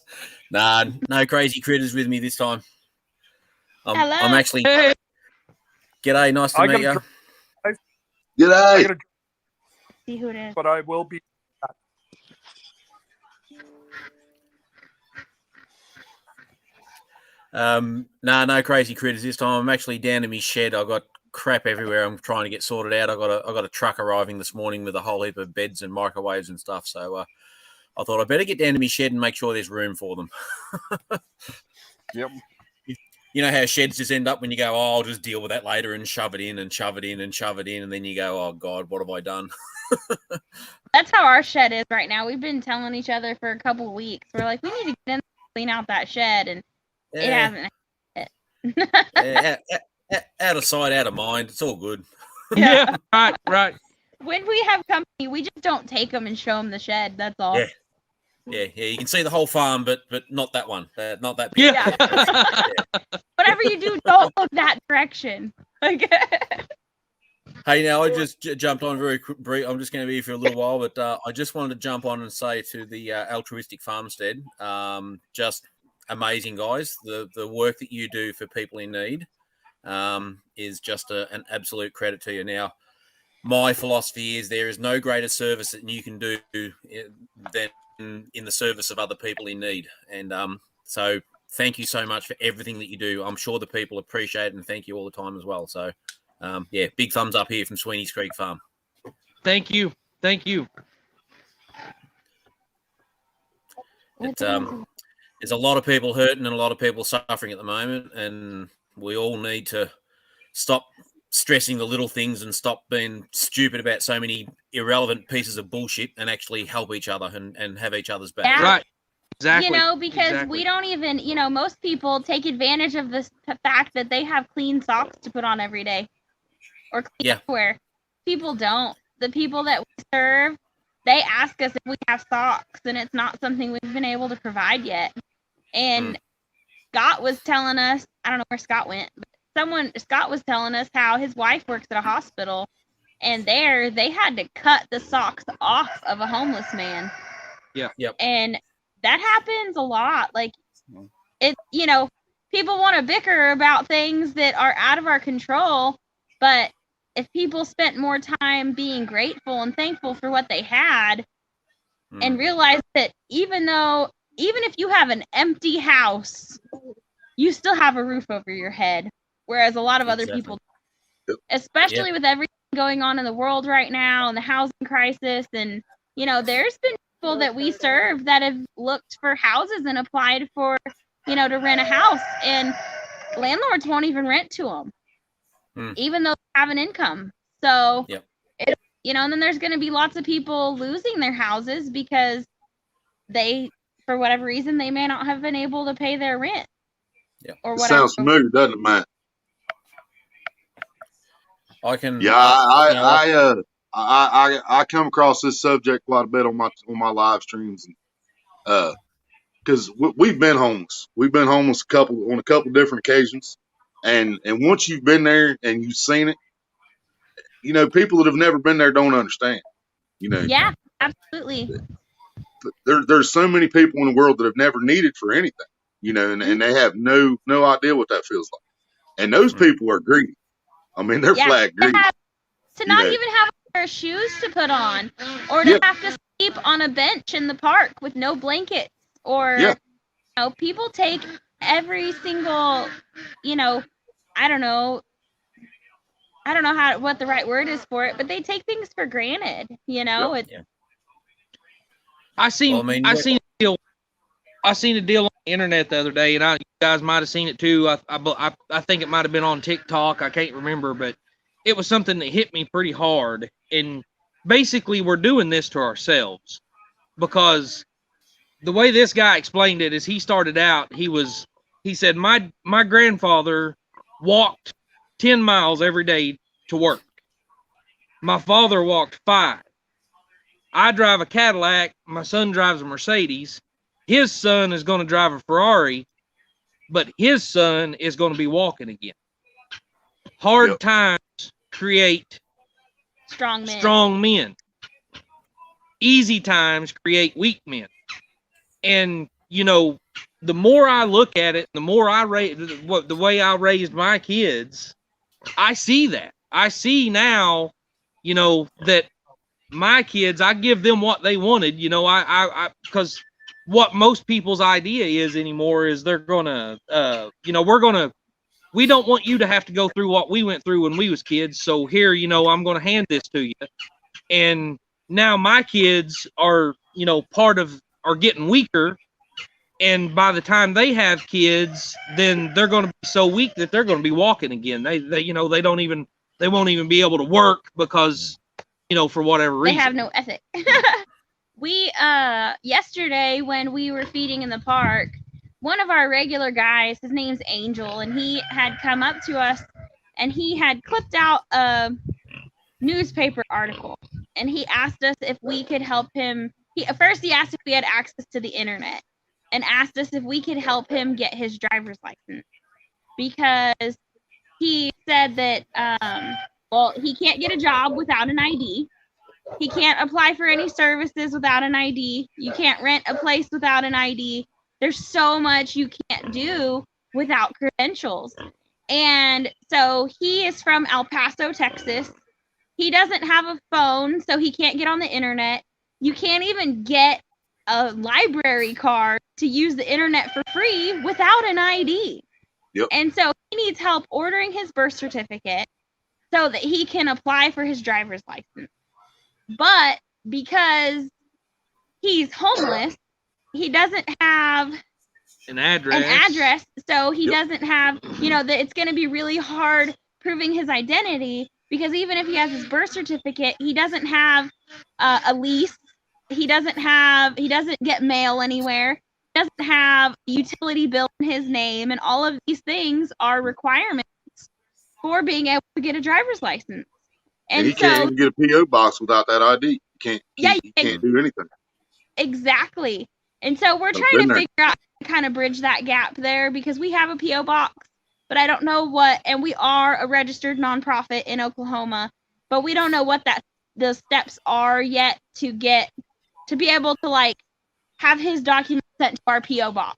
Nah, no crazy critters with me this time. I'm actually... Hey. G'day, nice to meet you. G'day. See who it is. But I will be... no crazy critters this time. I'm actually down in my shed. I got crap everywhere. I'm trying to get sorted out. I got a truck arriving this morning with a whole heap of beds and microwaves and stuff. So I thought I'd better get down to my shed and make sure there's room for them. Yep. You know how sheds just end up when you go, oh, I'll just deal with that later and shove it in and shove it in and shove it in. And then you go, oh, God, what have I done? That's how our shed is right now. We've been telling each other for a couple of weeks. We're like, we need to get in and clean out that shed. And it hasn't. Out of sight, out of mind. It's all good. Yeah, right. When we have company, we just don't take them and show them the shed. That's all. Yeah. You can see the whole farm, but not that one. Not that big. Yeah. Whatever you do, don't look that direction. Hey, now I just jumped on very quick. I'm just going to be here for a little while, but I just wanted to jump on and say to the altruistic farmstead, just amazing, guys. The work that you do for people in need is just an absolute credit to you. Now, my philosophy is there is no greater service that you can do than in the service of other people in need. And so thank you so much for everything that you do. I'm sure the people appreciate it and thank you all the time as well. So Yeah, big thumbs up here from Sweeney's Creek Farm. Thank you. Thank you. There's a lot of people hurting and a lot of people suffering at the moment, and we all need to stop stressing the little things and stop being stupid about so many irrelevant pieces of bullshit and actually help each other and have each other's back. Yeah. Right. Exactly. You know, because we don't even, you know, most people take advantage of the fact that they have clean socks to put on every day or clean underwear. People don't. The people that we serve, they ask us if we have socks, and it's not something we've been able to provide yet. And Scott was telling us, I don't know where Scott went, but Scott was telling us how his wife works at a hospital, and there they had to cut the socks off of a homeless man. Yeah. Yep. And that happens a lot. Like, it, you know, people want to bicker about things that are out of our control, but if people spent more time being grateful and thankful for what they had and realize that even if you have an empty house, you still have a roof over your head, whereas a lot of other people, especially with everything going on in the world right now and the housing crisis, and, you know, there's been people that we serve that have looked for houses and applied for, you know, to rent a house, and landlords won't even rent to them, even though they have an income. So, you know, and then there's going to be lots of people losing their houses because they, for whatever reason, they may not have been able to pay their rent. Or whatever. Sounds familiar, doesn't it, Matt? I can. Yeah, I come across this subject quite a bit on my live streams, and because we've been homeless. We've been homeless on a couple different occasions, and once you've been there and you've seen it, you know, people that have never been there don't understand. You know. Yeah, absolutely. There's so many people in the world that have never needed for anything, you know, and they have no idea what that feels like. And those people are greedy. I mean, they're flat greedy. To not even have a pair of shoes to put on, or to have to sleep on a bench in the park with no blankets, or you know, people take every single, you know, I don't know what the right word is for it, but they take things for granted, you know. I seen a deal on the internet the other day, and you guys might have seen it too. I think it might have been on TikTok. I can't remember, but it was something that hit me pretty hard. And basically, we're doing this to ourselves, because the way this guy explained it is, he started out. He said, my grandfather walked 10 miles every day to work. My father walked 5. I drive a Cadillac. My son drives a Mercedes. His son is going to drive a Ferrari, but his son is going to be walking again. Hard times create strong men. Easy times create weak men. And, you know, the more I look at it, the more the way I raised my kids, I see that. I see now, you know, that my kids, I give them what they wanted, you know, because what most people's idea is anymore is they're gonna, you know, we don't want you to have to go through what we went through when we was kids. So here, you know, I'm going to hand this to you. And now my kids are, you know, are getting weaker. And by the time they have kids, then they're going to be so weak that they're going to be walking again. They you know, they won't even be able to work because, you know, for whatever reason. They have no ethic. We, yesterday when we were feeding in the park, one of our regular guys, his name's Angel, and he had come up to us and he had clipped out a newspaper article, and he asked us if we could help him. First he asked if we had access to the internet, and asked us if we could help him get his driver's license, because he said that, well, he can't get a job without an ID. He can't apply for any services without an ID. You can't rent a place without an ID. There's so much you can't do without credentials. And so he is from El Paso, Texas. He doesn't have a phone, so he can't get on the internet. You can't even get a library card to use the internet for free without an ID. Yep. And so he needs help ordering his birth certificate, so that he can apply for his driver's license. But because he's homeless, he doesn't have an address. So he doesn't have, it's going to be really hard proving his identity, because even if he has his birth certificate, he doesn't have a lease. He doesn't get mail anywhere. He doesn't have a utility bill in his name. And all of these things are requirements for being able to get a driver's license. And he can't even get a P.O. box without that ID. You can't do anything. Exactly. And so we're trying to figure out how to kind of bridge that gap there, because we have a P.O. box, but I don't know and we are a registered nonprofit in Oklahoma, but we don't know what the steps are yet to be able to like have his documents sent to our P.O. box.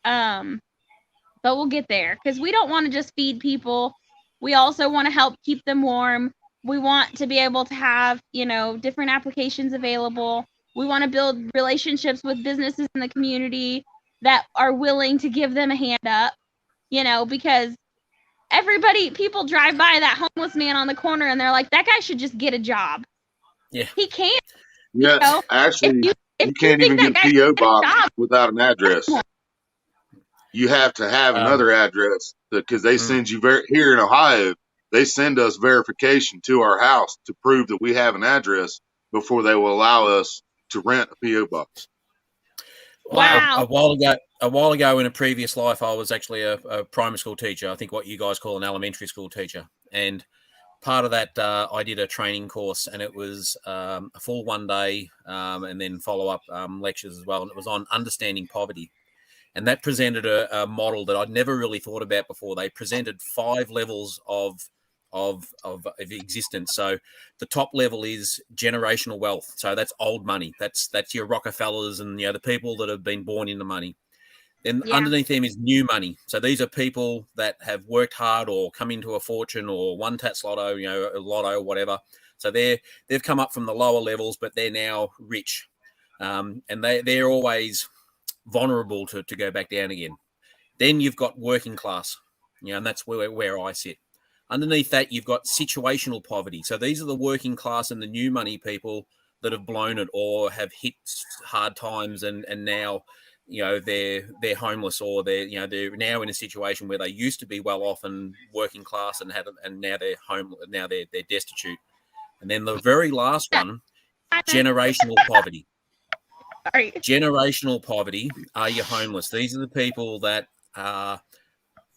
But we'll get there, because we don't want to just feed people. We also want to help keep them warm. We want to be able to have, different applications available. We want to build relationships with businesses in the community that are willing to give them a hand up, because people drive by that homeless man on the corner and they're like, that guy should just get a job. Yeah. He can't. Yeah, actually, you can't even get a P.O. box without an address. You have to have another address, because they send you here in Ohio, they send us verification to our house to prove that we have an address before they will allow us to rent a P.O. box. Wow. A while ago in a previous life, I was actually a primary school teacher. I think what you guys call an elementary school teacher. And part of that, I did a training course, and it was a full 1 day and then follow-up lectures as well. And it was on understanding poverty. And that presented a model that I'd never really thought about before. They presented 5 levels of existence. So the top level is generational wealth. So that's old money. That's your Rockefellers and the people that have been born into money. Then underneath them is new money. So these are people that have worked hard or come into a fortune or won Tats Lotto, a lotto, whatever. So they've come up from the lower levels, but they're now rich, and they're always vulnerable to go back down again. Then you've got working class, and that's where I sit. Underneath that, you've got situational poverty. So these are the working class and the new money people that have blown it or have hit hard times, and now they're homeless, or they're now in a situation where they used to be well off and working class and now they're home, now they're destitute. And then the very last one, generational poverty. Sorry. Generational poverty are your homeless. These are the people that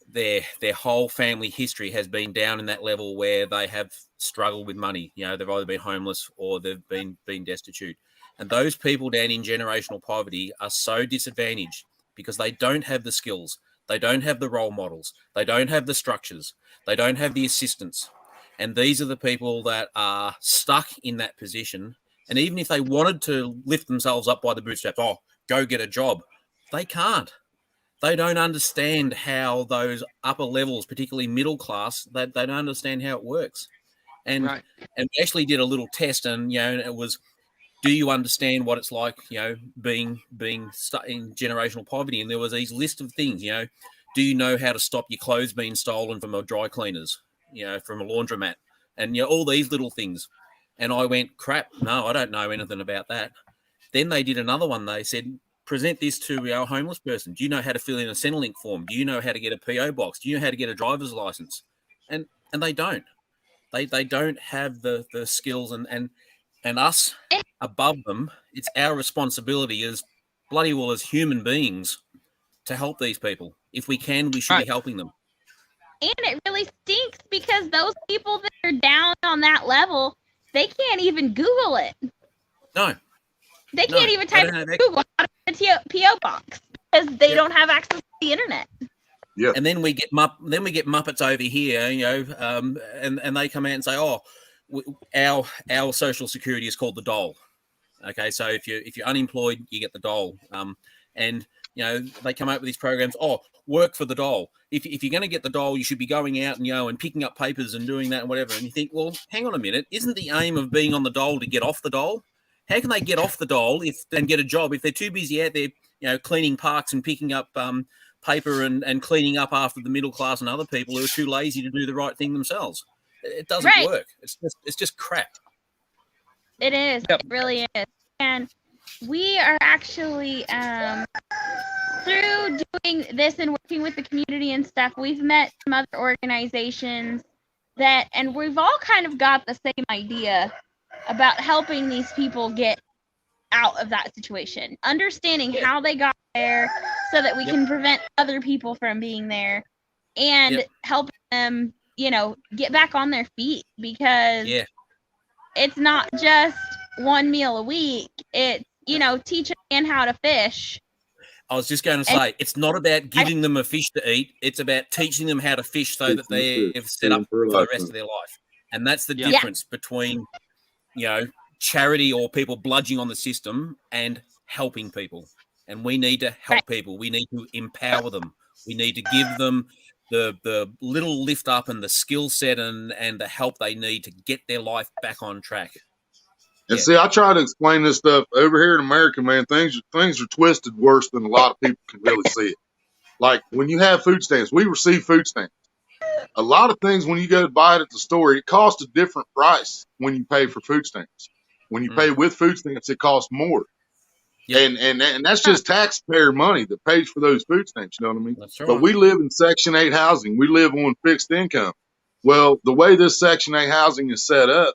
their whole family history has been down in that level where they have struggled with money. They've either been homeless or they've been destitute. And those people down in generational poverty are so disadvantaged because they don't have the skills. They don't have the role models. They don't have the structures. They don't have the assistance. And these are the people that are stuck in that position. And even if they wanted to lift themselves up by the bootstraps, go get a job, they can't. They don't understand how those upper levels, particularly middle class, they don't understand how it works. And we actually did a little test, and it was, do you understand what it's like, being stuck in generational poverty? And there was these list of things, do you know how to stop your clothes being stolen from a dry cleaners, from a laundromat, and all these little things. And I went, crap, no, I don't know anything about that. Then they did another one. They said, present this to our homeless person. Do you know how to fill in a Centrelink form? Do you know how to get a PO box? Do you know how to get a driver's license? And they don't. They don't have the skills, and us above them, it's our responsibility as bloody well as human beings to help these people. If we can, we should be helping them. And it really stinks because those people that are down on that level, they can't even Google it. No. They can't even type in Google how to get a P.O. box because they don't have access to the internet. Yeah. And then we get Muppets over here, and they come out and say, our social security is called the dole. Okay, so if you're unemployed, you get the dole. And they come out with these programs. Work for the dole. If you're going to get the dole, you should be going out and and picking up papers and doing that and whatever. And you think, well, hang on a minute, isn't the aim of being on the dole to get off the dole? How can they get off the dole and get a job if they're too busy out there, cleaning parks and picking up paper and cleaning up after the middle class and other people who are too lazy to do the right thing themselves? It doesn't work. It's just crap. It is. Yep. It really is. And we are actually through doing this and working with the community and stuff, we've met some other organizations and we've all kind of got the same idea about helping these people get out of that situation, understanding how they got there so that we can prevent other people from being there and helping them, get back on their feet, because it's not just one meal a week. It's, teach a man how to fish. I was just going to say, it's not about giving them a fish to eat. It's about teaching them how to fish so that they're set up for the rest of their life. And that's the difference between, charity or people bludging on the system and helping people. And we need to help people. We need to empower them. We need to give them the little lift up and the skill set and the help they need to get their life back on track. And see, I try to explain this stuff over here in America, man. Things are twisted worse than a lot of people can really see it. Like when you have food stamps, we receive food stamps. A lot of things when you go to buy it at the store, it costs a different price when you pay for food stamps. When you pay with food stamps, it costs more. Yep. And that's just taxpayer money that pays for those food stamps. You know what I mean? That's right. But we live in Section 8 housing. We live on fixed income. Well, the way this Section 8 housing is set up,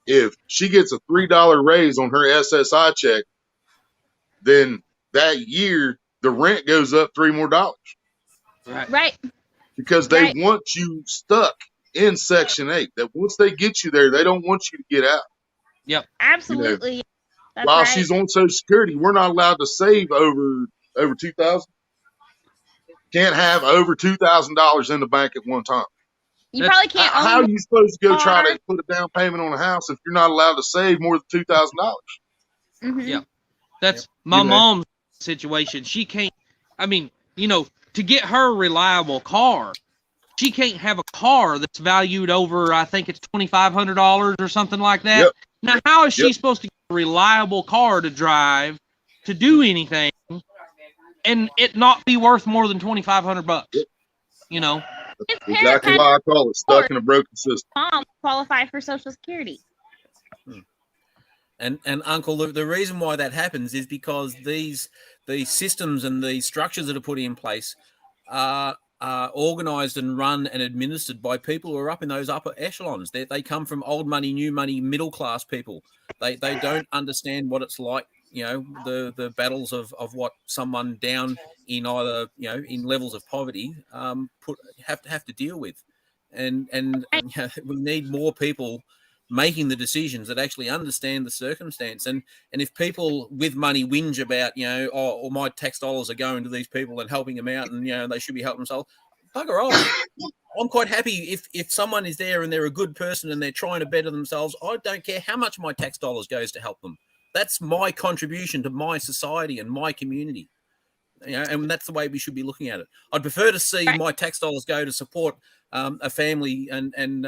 if she gets a $3 raise on her SSI check, then that year the rent goes up $3 more. Right. Because they want you stuck in Section 8. That once they get you there, they don't want you to get out. Yep. Absolutely. That's while she's on Social Security, we're not allowed to save over $2,000. Can't have over $2,000 in the bank at one time. You probably can't. How are you supposed to go try to put a down payment on a house if you're not allowed to save more than $2,000? Mm-hmm. Yeah, that's my mom's situation. She can't. I mean, to get her a reliable car, she can't have a car that's valued over, I think it's $2,500 or something like that. Yep. Now, how is she supposed to get a reliable car to drive to do anything and it not be worth more than $2,500? Yep. That's exactly why I call it stuck in a broken system. Mom qualify for Social Security. And Uncle, the reason why that happens is because these systems and the structures that are put in place are organised and run and administered by people who are up in those upper echelons. They come from old money, new money, middle class people. They don't understand what it's like, the battles of what someone down in either, in levels of poverty have to deal with. And we need more people making the decisions that actually understand the circumstance. And if people with money whinge about, or my tax dollars are going to these people and helping them out and, they should be helping themselves, bugger off. I'm quite happy if someone is there and they're a good person and they're trying to better themselves. I don't care how much my tax dollars goes to help them. That's my contribution to my society and my community. And that's the way we should be looking at it. I'd prefer to see my tax dollars go to support a family and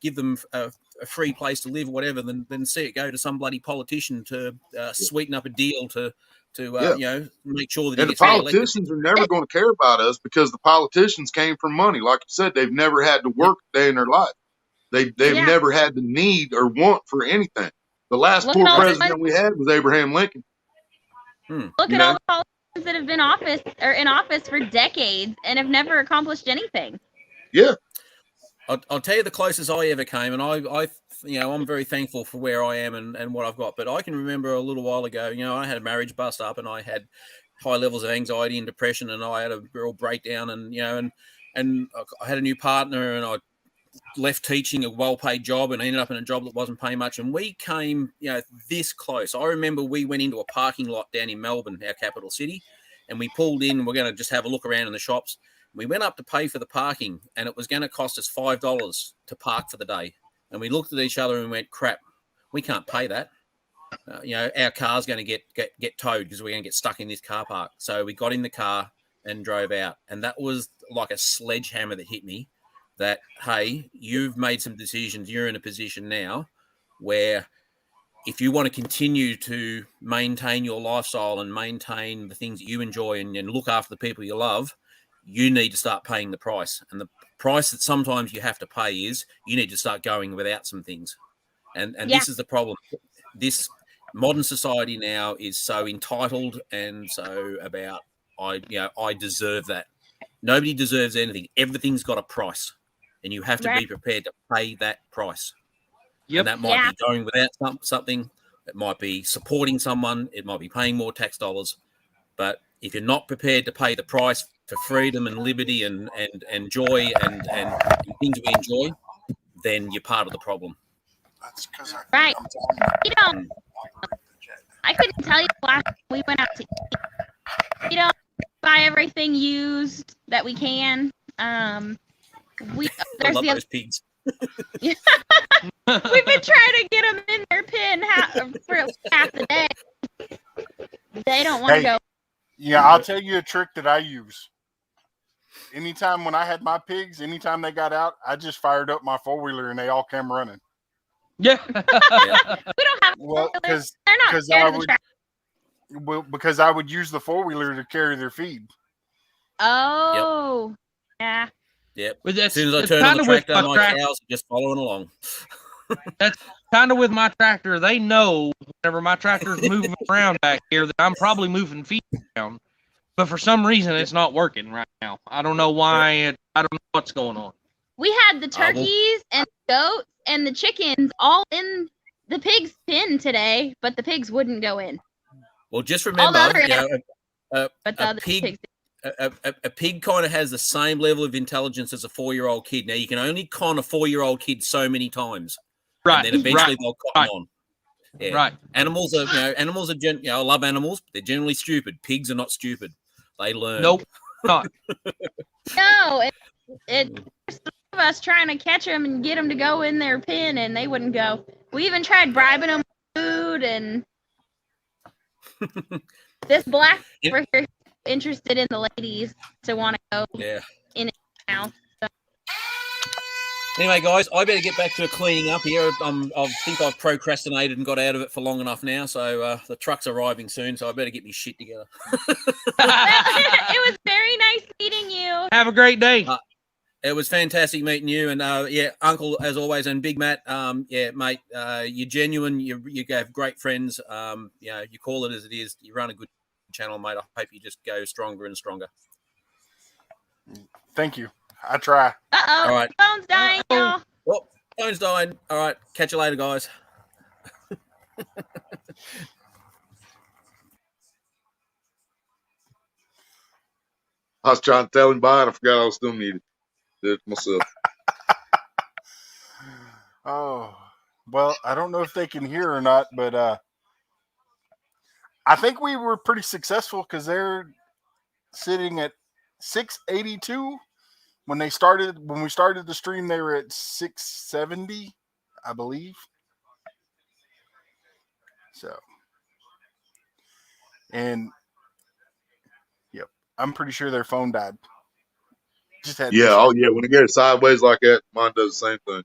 give them a free place to live or whatever than see it go to some bloody politician to sweeten up a deal to make sure that and the politicians are never going to care about us because the politicians came from money. Like you said, they've never had to work a day in their life. They've never had the need or want for anything. The last poor president we had was Abraham Lincoln. Look at all the politicians that have been in office for decades and have never accomplished anything. Yeah. I'll tell you the closest I ever came, and I'm very thankful for where I am and what I've got. But I can remember a little while ago, I had a marriage bust up, and I had high levels of anxiety and depression, and I had a real breakdown, and I had a new partner, and I left teaching a well-paid job and ended up in a job that wasn't paying much. And we came, this close. I remember we went into a parking lot down in Melbourne, our capital city, and we pulled in. We're going to just have a look around in the shops. We went up to pay for the parking, and it was going to cost us $5 to park for the day. And we looked at each other and went, crap, we can't pay that. Our car's going to get towed because we're going to get stuck in this car park. So we got in the car and drove out. And that was like a sledgehammer that hit me that, hey, you've made some decisions. You're in a position now where if you want to continue to maintain your lifestyle and maintain the things that you enjoy and look after the people you love, you need to start paying the price. And the price that sometimes you have to pay is you need to start going without some things. And this is the problem. This modern society now is so entitled and so about, I deserve that. Nobody deserves anything. Everything's got a price, and you have to be prepared to pay that price. Yep. And that might be going without something. It might be supporting someone. It might be paying more tax dollars. But if you're not prepared to pay the price for freedom and liberty and joy and things we enjoy, then you're part of the problem. That's because I couldn't tell you the last time we went out to eat. We don't buy everything used that we can. There's those pigs. We've been trying to get them in their pen for half the day. They don't want to go. Yeah, I'll tell you a trick that I use. Anytime when I had my pigs, anytime they got out, I just fired up my 4-wheeler and they all came running. Yeah. We don't have because they're not scared of the track. Because I would use the 4-wheeler to carry their feed. Oh, yeah. Yep. As soon as I turn on the tractor, my cows are just following along. That's kind of with my tractor. They know whenever my tractor's moving around back here that I'm probably moving feet around. But for some reason, it's not working right now. I don't know why. I don't know what's going on. We had the turkeys and the goats and the chickens all in the pig's pen today, but the pigs wouldn't go in. Well, just remember, a pig kind of has the same level of intelligence as a 4-year-old kid. Now, you can only con a 4-year-old kid so many times. Right. And then eventually they'll cotton on. Yeah. Right. Animals are, I love animals. They're generally stupid. Pigs are not stupid. They learn. Nope. Not. No, it's some of us trying to catch them and get them to go in their pen, and they wouldn't go. We even tried bribing them with food, and this black over here interested in the ladies to want to go in and out. So. Anyway, guys, I better get back to cleaning up here. I think I've procrastinated and got out of it for long enough now. So the truck's arriving soon, so I better get my shit together. It was very nice meeting you. Have a great day. It was fantastic meeting you, and Uncle as always, and Big Matt. Mate, you're genuine. You have great friends. You call it as it is. You run a good channel, mate. I hope you just go stronger and stronger. Thank you. I try. All right. Phone's dying, y'all. Well, phone's dying. All right. Catch you later, guys. I was trying to tell him bye, and I forgot I was still muted. Did it myself. Oh, well, I don't know if they can hear or not, but I think we were pretty successful because they're sitting at 682. When we started the stream, they were at 670, I believe. So, and yep, I'm pretty sure their phone died. When it goes sideways like that, mine does the same thing.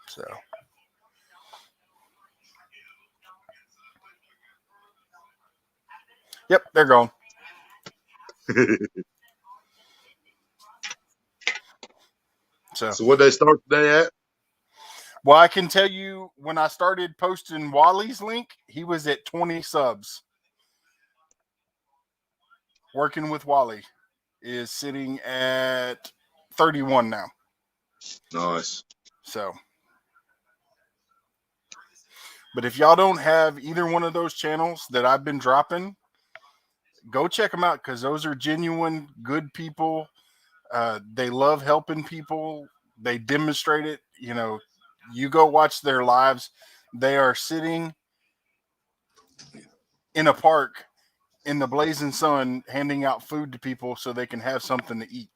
So, yep, they're gone. So what they start today at? Well, I can tell you when I started posting Wally's link, he was at 20 subs. Working with Wally is sitting at 31 now. Nice. So, but if y'all don't have either one of those channels that I've been dropping, go check them out because those are genuine, good people. They love helping people. They demonstrate it. You go watch their lives. They are sitting in a park in the blazing sun, handing out food to people so they can have something to eat.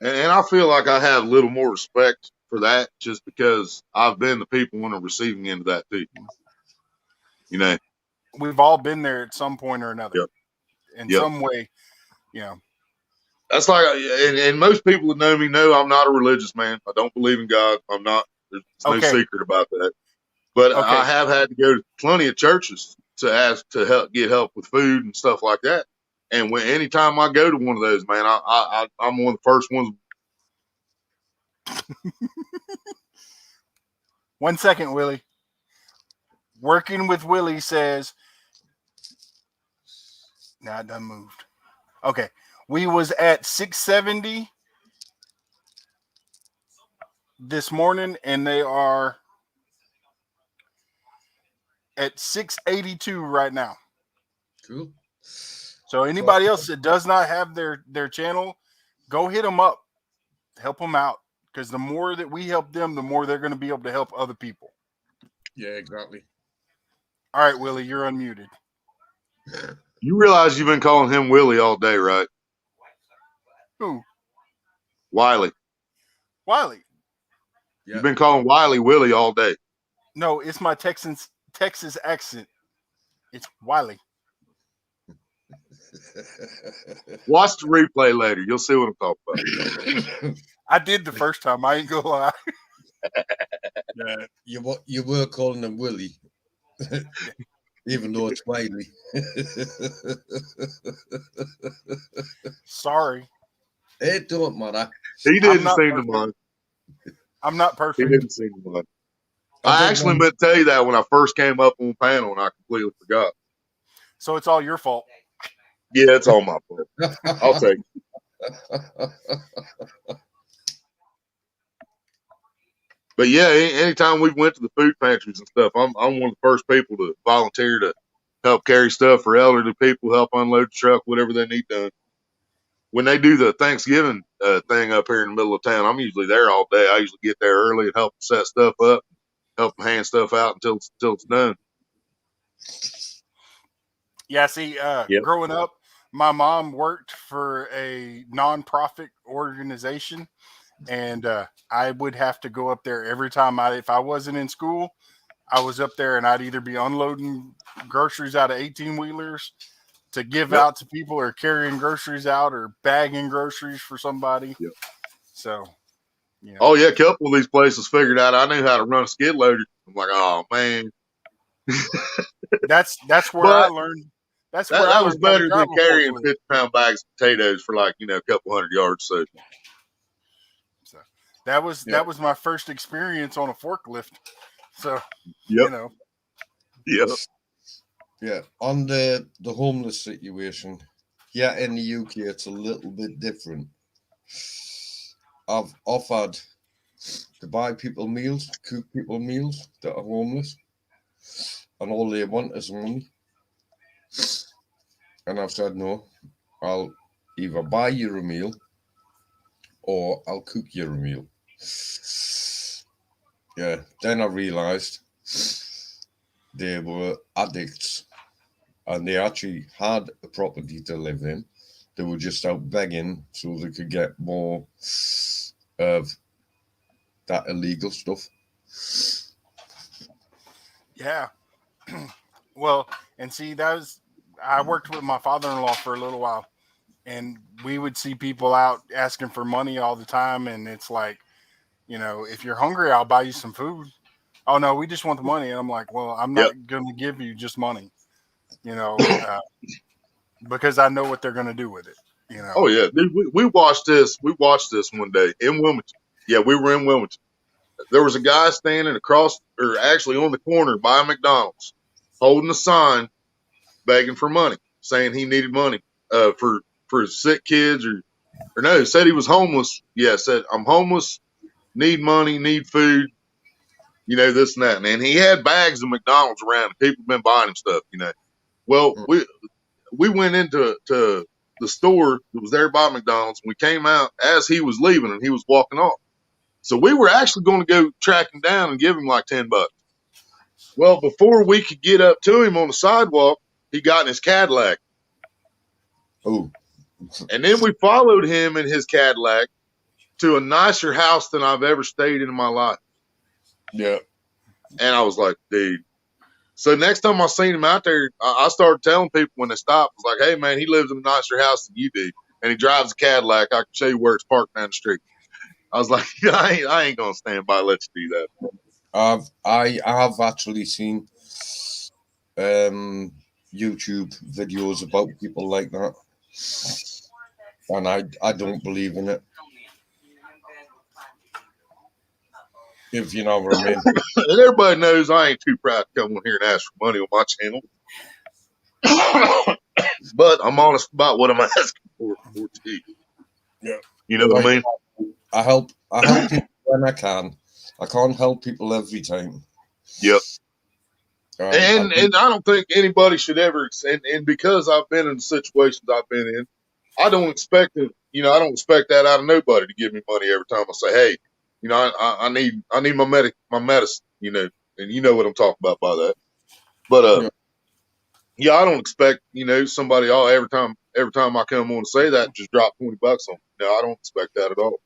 And I feel like I have a little more respect for that just because I've been the people on the receiving end of that too. We've all been there at some point or another. In some way, That's like, and most people that know me know I'm not a religious man. I don't believe in God. I'm not. There's no secret about that. But Okay. I have had to go to plenty of churches to ask to get help with food and stuff like that. And anytime I go to one of those, man, I'm one of the first ones. 1 second, Willie. Working with Willie says, nah, it done moved. Okay. We was at 670 this morning, and they are at 682 right now. Cool. So anybody else that does not have their channel, go hit them up. Help them out. Because the more that we help them, the more they're going to be able to help other people. Yeah, exactly. All right, Willie, you're unmuted. You realize you've been calling him Willie all day, right? Who? Wiley. Wiley. Yeah. You've been calling Wiley Willie all day. No, it's my Texas accent. It's Wiley. Watch the replay later. You'll see what I'm talking about. I did the first time. I ain't gonna lie. Yeah, you were calling him Willie, even though it's Wiley. Sorry. It don't matter. He didn't seem to mind. I'm not perfect. He didn't seem to mind. I actually meant to tell you that when I first came up on the panel, and I completely forgot. So it's all your fault. Yeah, it's all my fault. I'll take it. But yeah, anytime we went to the food pantries and stuff, I'm one of the first people to volunteer to help carry stuff for elderly people, help unload the truck, whatever they need done. When they do the Thanksgiving thing up here in the middle of town, I'm usually there all day. I usually get there early and help them set stuff up, help them hand stuff out until it's done. Yeah, see, growing up, my mom worked for a nonprofit organization, and I would have to go up there every time if I wasn't in school. I was up there, and I'd either be unloading groceries out of 18-wheelers to give out to people, or carrying groceries out, or bagging groceries for somebody. Yep. So, yeah. Oh yeah, a couple of these places figured out I knew how to run a skid loader. I'm like, oh man. That's where I learned. That's where that was better than carrying 50-pound bags of potatoes for like a couple hundred yards. So that was my first experience on a forklift. So Yep. Yeah, on the homeless situation, yeah, in the UK it's a little bit different. I've offered to buy people meals, cook people meals that are homeless, and all they want is money. And I've said no, I'll either buy you a meal or I'll cook you a meal. Yeah, then I realized they were addicts and they actually had a property to live in. They were just out begging so they could get more of that illegal stuff. Yeah. Well, and see, I worked with my father-in-law for a little while, and we would see people out asking for money all the time. And it's like, if you're hungry, I'll buy you some food. Oh no, we just want the money. And I'm like, well, I'm not going to give you just money, because I know what they're going to do with it. Oh yeah, dude, we watched this. We watched this one day in Wilmington. Yeah, we were in Wilmington. There was a guy standing actually on the corner by McDonald's, holding a sign, begging for money, saying he needed money for sick kids or no, said he was homeless. Yeah, said I'm homeless, need money, need food, this and that. And he had bags of McDonald's around. People have been buying him stuff, Well, we went into the store that was there by McDonald's. And we came out as he was leaving and he was walking off. So we were actually going to go track him down and give him like $10. Well, before we could get up to him on the sidewalk, he got in his Cadillac. Oh. And then we followed him in his Cadillac to a nicer house than I've ever stayed in my life. Yeah. And I was like, dude. So next time I seen him out there, I started telling people when they stopped, I was like, hey, man, he lives in a nicer house than you do. And he drives a Cadillac. I can show you where it's parked down the street. I was like, I ain't going to stand by and let you do that. I have actually seen YouTube videos about people like that, and I don't believe in it. If you know what I mean. And everybody knows I ain't too proud to come on here and ask for money on my channel. But I'm honest about what I'm asking for too. Yeah. You know what I mean? I help people when I can. I can't help people every time. Yep. And I don't think anybody should ever, and because I've been in the situations I've been in, I don't expect it. You know, I don't expect that out of nobody to give me money every time I say, hey, you know, I need my medicine, you know, and you know what I'm talking about by that. But yeah, I don't expect, you know, somebody every time I come on to say that, just drop $20 on me. No, I don't expect that at all.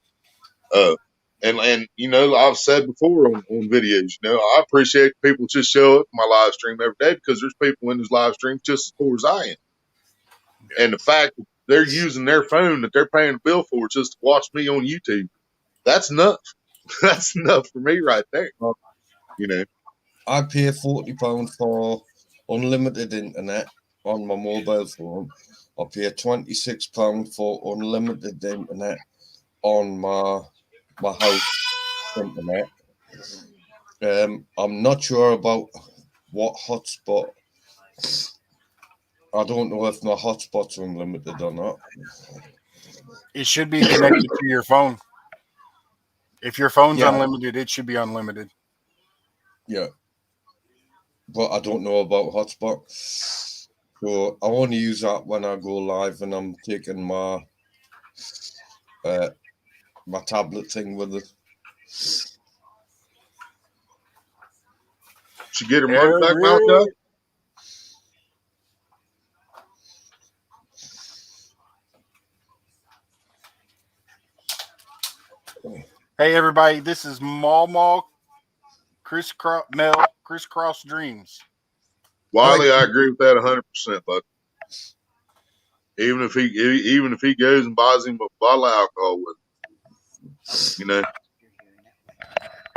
And you know, I've said before on videos, you know, I appreciate people just show up my live stream every day because there's people in those live streams just as poor as I am. And the fact that they're using their phone that they're paying a bill for just to watch me on YouTube, that's enough. That's enough for me right there. You know, I pay £40 for unlimited internet on my mobile phone. I pay £26 for unlimited internet on my house internet. I'm not sure about what hotspot. I don't know if my hotspot's unlimited or not. It should be connected to your phone. If your phone's unlimited, it should be unlimited. Yeah. But I don't know about hotspot. So I only use that when I go live and I'm taking my my tablet thing with it. She get her money back, Malachi? Hey everybody, this is Mall Crisscross Dreams. Wiley, I agree with that 100%, bud. Even if he goes and buys him a bottle of alcohol with him, you know,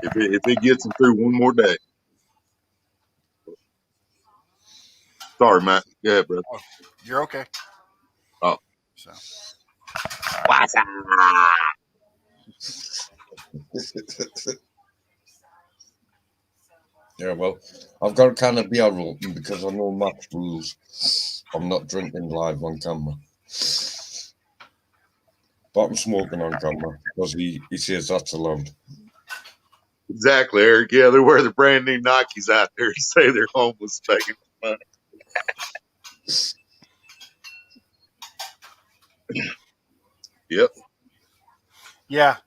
if it gets him through one more day. Sorry, Matt. Go ahead, bro. Oh, you're okay. Oh. So. Yeah, well, I've got a can of beer open because I know Matt's rules. I'm not drinking live on camera. But I'm smoking on camera because he says that's allowed. Exactly, Eric. Yeah, they wear the brand new Nikes out there to say they're homeless begging for money. Yep. Yeah,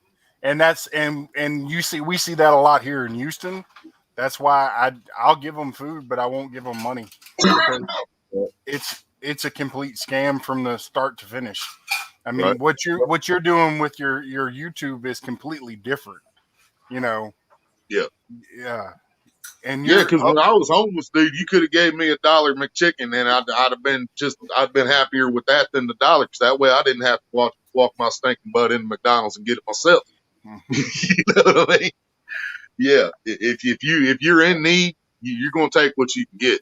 and that's and we see that a lot here in Houston. That's why I'll give them food, but I won't give them money because it's a complete scam from the start to finish. I mean, Right. what you're doing with your YouTube is completely different. You know. Yeah. Yeah. And yeah, because when I was homeless, dude, you could have gave me $1 McChicken, and I'd been happier with that than the $1. Cause that way, I didn't have to walk my stinking butt into McDonald's and get it myself. You know what I mean? Yeah. If you're in need, you're going to take what you can get.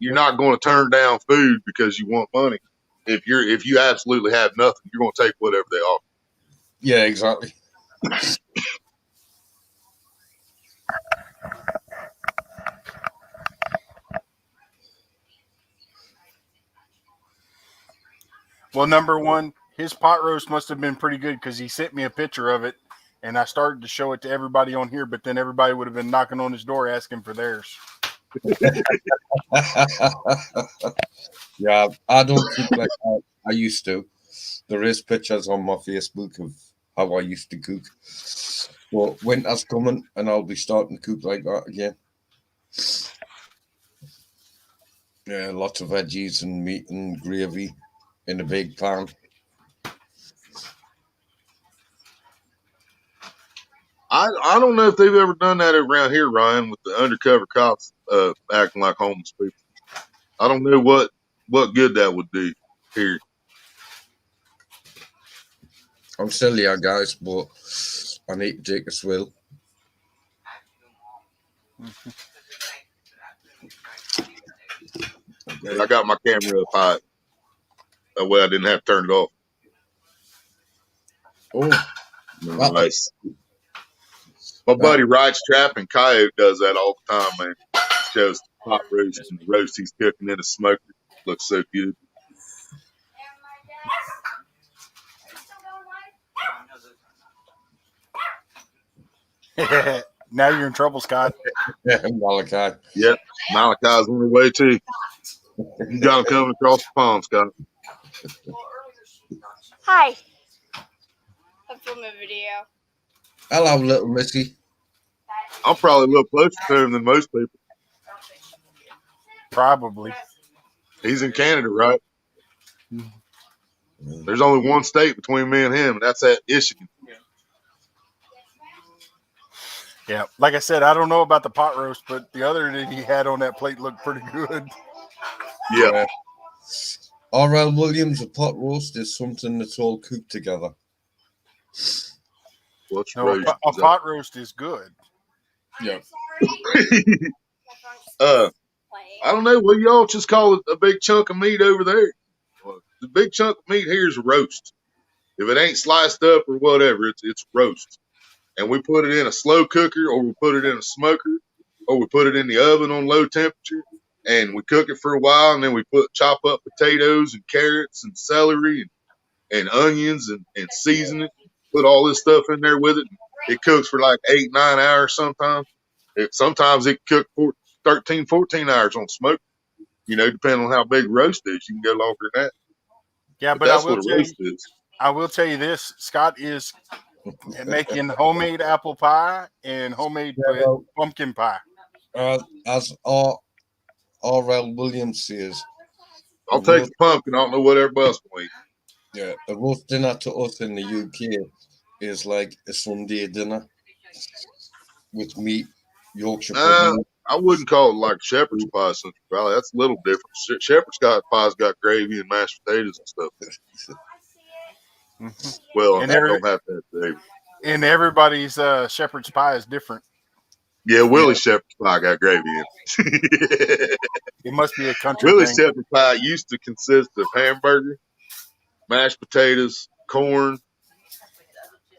You're not going to turn down food because you want money. If you absolutely have nothing, you're going to take whatever they offer. Yeah, exactly. Well, number one, his pot roast must have been pretty good because he sent me a picture of it, and I started to show it to everybody on here, but then everybody would have been knocking on his door asking for theirs. Yeah, I don't cook like I used to. There is pictures on my Facebook of how I used to cook. But winter's coming, and I'll be starting to cook like that again. Yeah, lots of veggies and meat and gravy in a big pan. I don't know if they've ever done that around here, Ryan, with the undercover cops acting like homeless people. I don't know what good that would do here. I'm still here, guys, but I need to take a swill. And I got my camera up high. That way I didn't have to turn it off. Oh, Nice. My buddy Rides Trap and Coyote does that all the time, man. He shows the pot roast and the roast he's cooking in a smoker. Looks so good. Now you're in trouble, Scott. Malachi. Yep. Malachi's on the way too. You got him coming across the pond, Scott. Hi. I'm filming a video. Hello, little Missy. I'm probably a little closer to him than most people. Probably. He's in Canada, right? There's only one state between me and him, and that's at Michigan. Yeah, like I said, I don't know about the pot roast, but the other that he had on that plate looked pretty good. Yeah. R.L. Williams, a pot roast is something that's all cooked together. What's No, roast? a pot roast is good. Yeah. I don't know. Well, y'all just call it a big chunk of meat over there. The big chunk of meat here is a roast. If it ain't sliced up or whatever, it's roast. And we put it in a slow cooker, or we put it in a smoker, or we put it in the oven on low temperature, and we cook it for a while, and then we chop up potatoes and carrots and celery and onions and season it. Put all this stuff in there with it. It cooks for like 8-9 hours sometimes. Sometimes it can cook 13, 14 hours on smoke. You know, depending on how big the roast is. You can go longer than that. Yeah, but that's what a roast is. I will tell you this: Scott is making homemade apple pie and homemade pumpkin pie. As R.L. Williams says, I'll take the pumpkin. I don't know what everybody else will eat. Yeah, a roast dinner to us in the UK is like a Sunday dinner with meat, Yorkshire pudding. I wouldn't call it like shepherd's pie, Central Valley. That's a little different. Shepherd's pie's got gravy and mashed potatoes and stuff. Well, I don't have that gravy. And everybody's shepherd's pie is different. Yeah, Willie's shepherd's pie got gravy in it. It must be a country Willie's thing. shepherd's pie used to consist of hamburger, mashed potatoes, corn,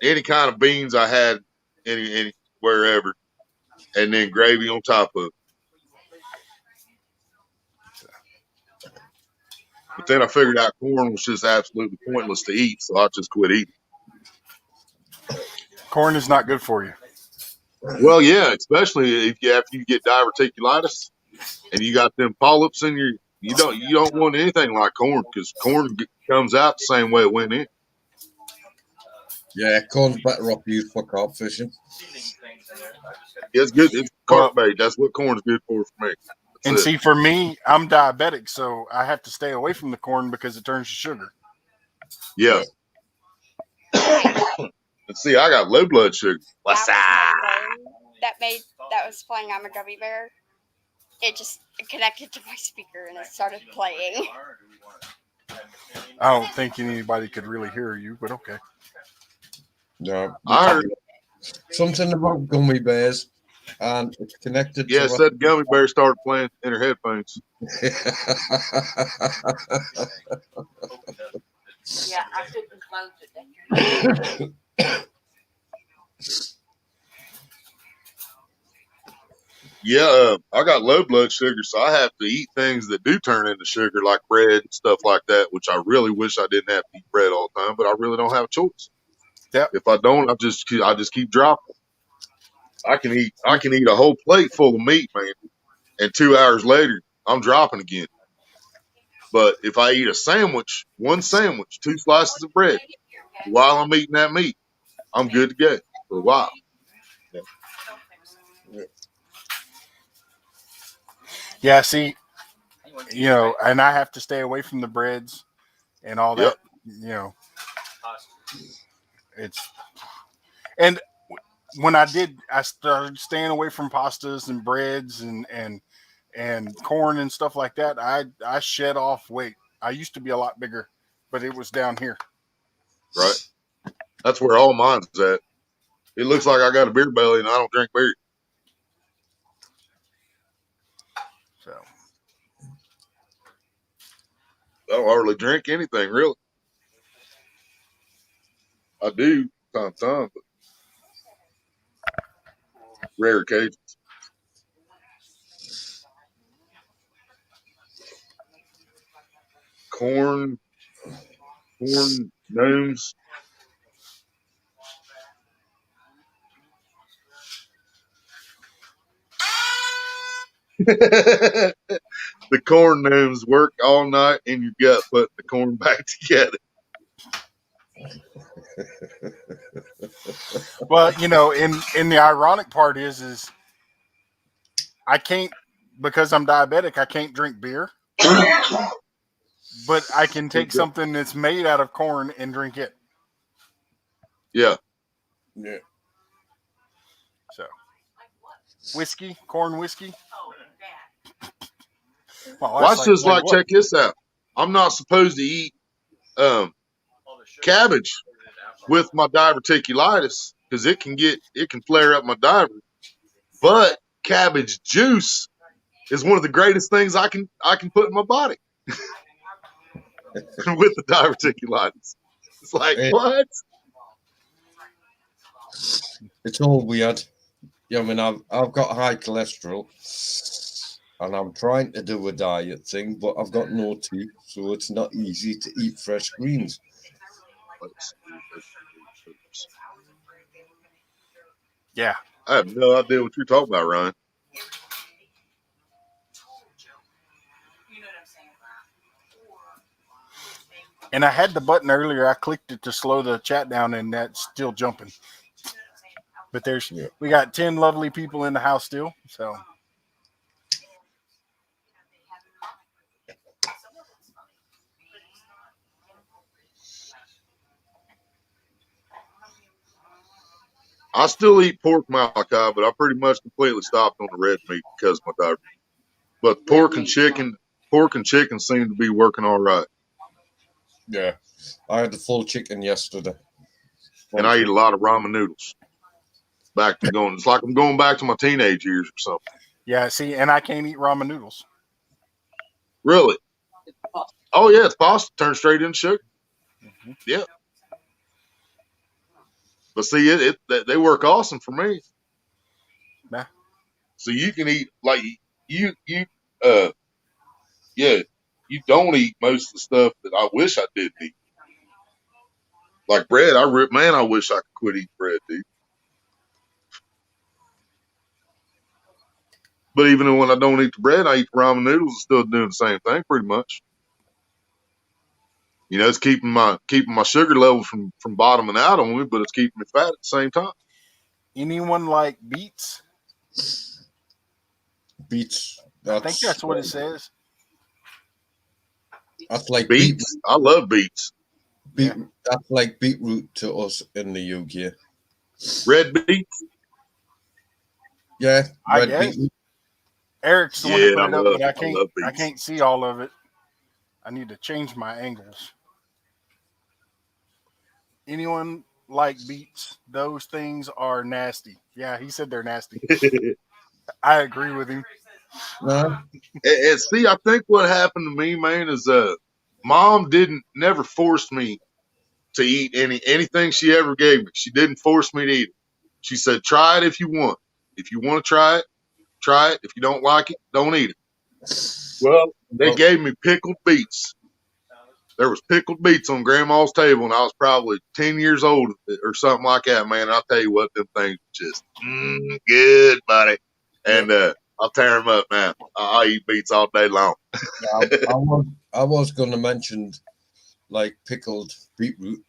any kind of beans I had any wherever, and then gravy on top of it. But then I figured out corn was just absolutely pointless to eat, so I just quit eating. Corn is not good for you. Well, yeah, especially after you get diverticulitis and you got them polyps in your. You don't want anything like corn, because corn comes out the same way it went in. Yeah, corn's better off used for carp fishing. It's good. It's carp bait. That's what corn's good for me. See, for me, I'm diabetic, so I have to stay away from the corn because it turns to sugar. Yeah. And see, I got low blood sugar. What's that? That was playing I'm a Gummy Bear. It just connected to my speaker and it started playing. I don't think anybody could really hear you, but okay. No, I heard something about gummy bears, and it's connected. Yeah, said gummy bear started playing in her headphones. Yeah, I couldn't close it. Yeah, I got low blood sugar, so I have to eat things that do turn into sugar, like bread and stuff like that, which I really wish I didn't have to eat bread all the time, but I really don't have a choice. Yeah. If I don't, I just keep dropping. I can eat a whole plate full of meat, man, and 2 hours later, I'm dropping again. But if I eat a sandwich, one sandwich, 2 slices of bread, while I'm eating that meat, I'm good to go for a while. Yeah, see, and I have to stay away from the breads and all that. Yep. And when I started staying away from pastas and breads and corn and stuff like that. I shed off weight. I used to be a lot bigger, but it was down here. Right. That's where all mine's at. It looks like I got a beer belly and I don't drink beer. don't hardly drink anything, really. I do, time to time, but rare occasions. Corn gnomes. The corn gnomes work all night in your gut, putting the corn back together. Well, in the ironic part is I can't, because I'm diabetic, I can't drink beer, but I can take something that's made out of corn and drink it. Yeah. So, whiskey, corn whiskey. Watch this. Check this out. I'm not supposed to eat cabbage with my diverticulitis because it can flare up my diver. But cabbage juice is one of the greatest things I can put in my body with the diverticulitis. It's like, what? It's all weird. Yeah, I mean, I've got high cholesterol, and I'm trying to do a diet thing, but I've got no teeth, so it's not easy to eat fresh greens. Yeah. I have no idea what you're talking about, Ryan. And I had the button earlier. I clicked it to slow the chat down, and that's still jumping. But we got 10 lovely people in the house still. So I still eat pork Malachi, but I pretty much completely stopped on the red meat because of my diabetes. But pork and chicken seem to be working all right. Yeah, I had the full chicken yesterday, and I eat a lot of ramen noodles. It's like I'm going back to my teenage years or something. Yeah, see, and I can't eat ramen noodles. Really? Oh yeah, it's pasta turned straight into sugar. Mm-hmm. Yeah. But see, they work awesome for me. Nah. So you can eat like you don't eat most of the stuff that I wish I did eat. Like bread, I wish I could quit eating bread, dude. But even when I don't eat the bread, I eat the ramen noodles. It's still doing the same thing, pretty much. It's keeping my sugar levels from bottoming out on me, but it's keeping me fat at the same time. Anyone like beets? Beets. I think that's what it says. That's like beets. I love beets. That's like beetroot to us in the UK. Red beets. Yeah, red beet. Eric's the one who put it up, but I can't see all of it. I need to change my angles. Anyone like beets? Those things are nasty. Yeah, he said they're nasty. I agree with him. And see, I think what happened to me, man, is Mom never forced me to eat anything she ever gave me. She didn't force me to eat it. She said, try it if you want. If you want to try it, try it. If you don't like it, don't eat it. Well, they gave me pickled beets. There was pickled beets on Grandma's table, and I was probably 10 years old or something like that, man. And I'll tell you what, them things just good, buddy. And I'll tear them up, man. I'll eat beets all day long. I was going to mention, like, pickled beetroot.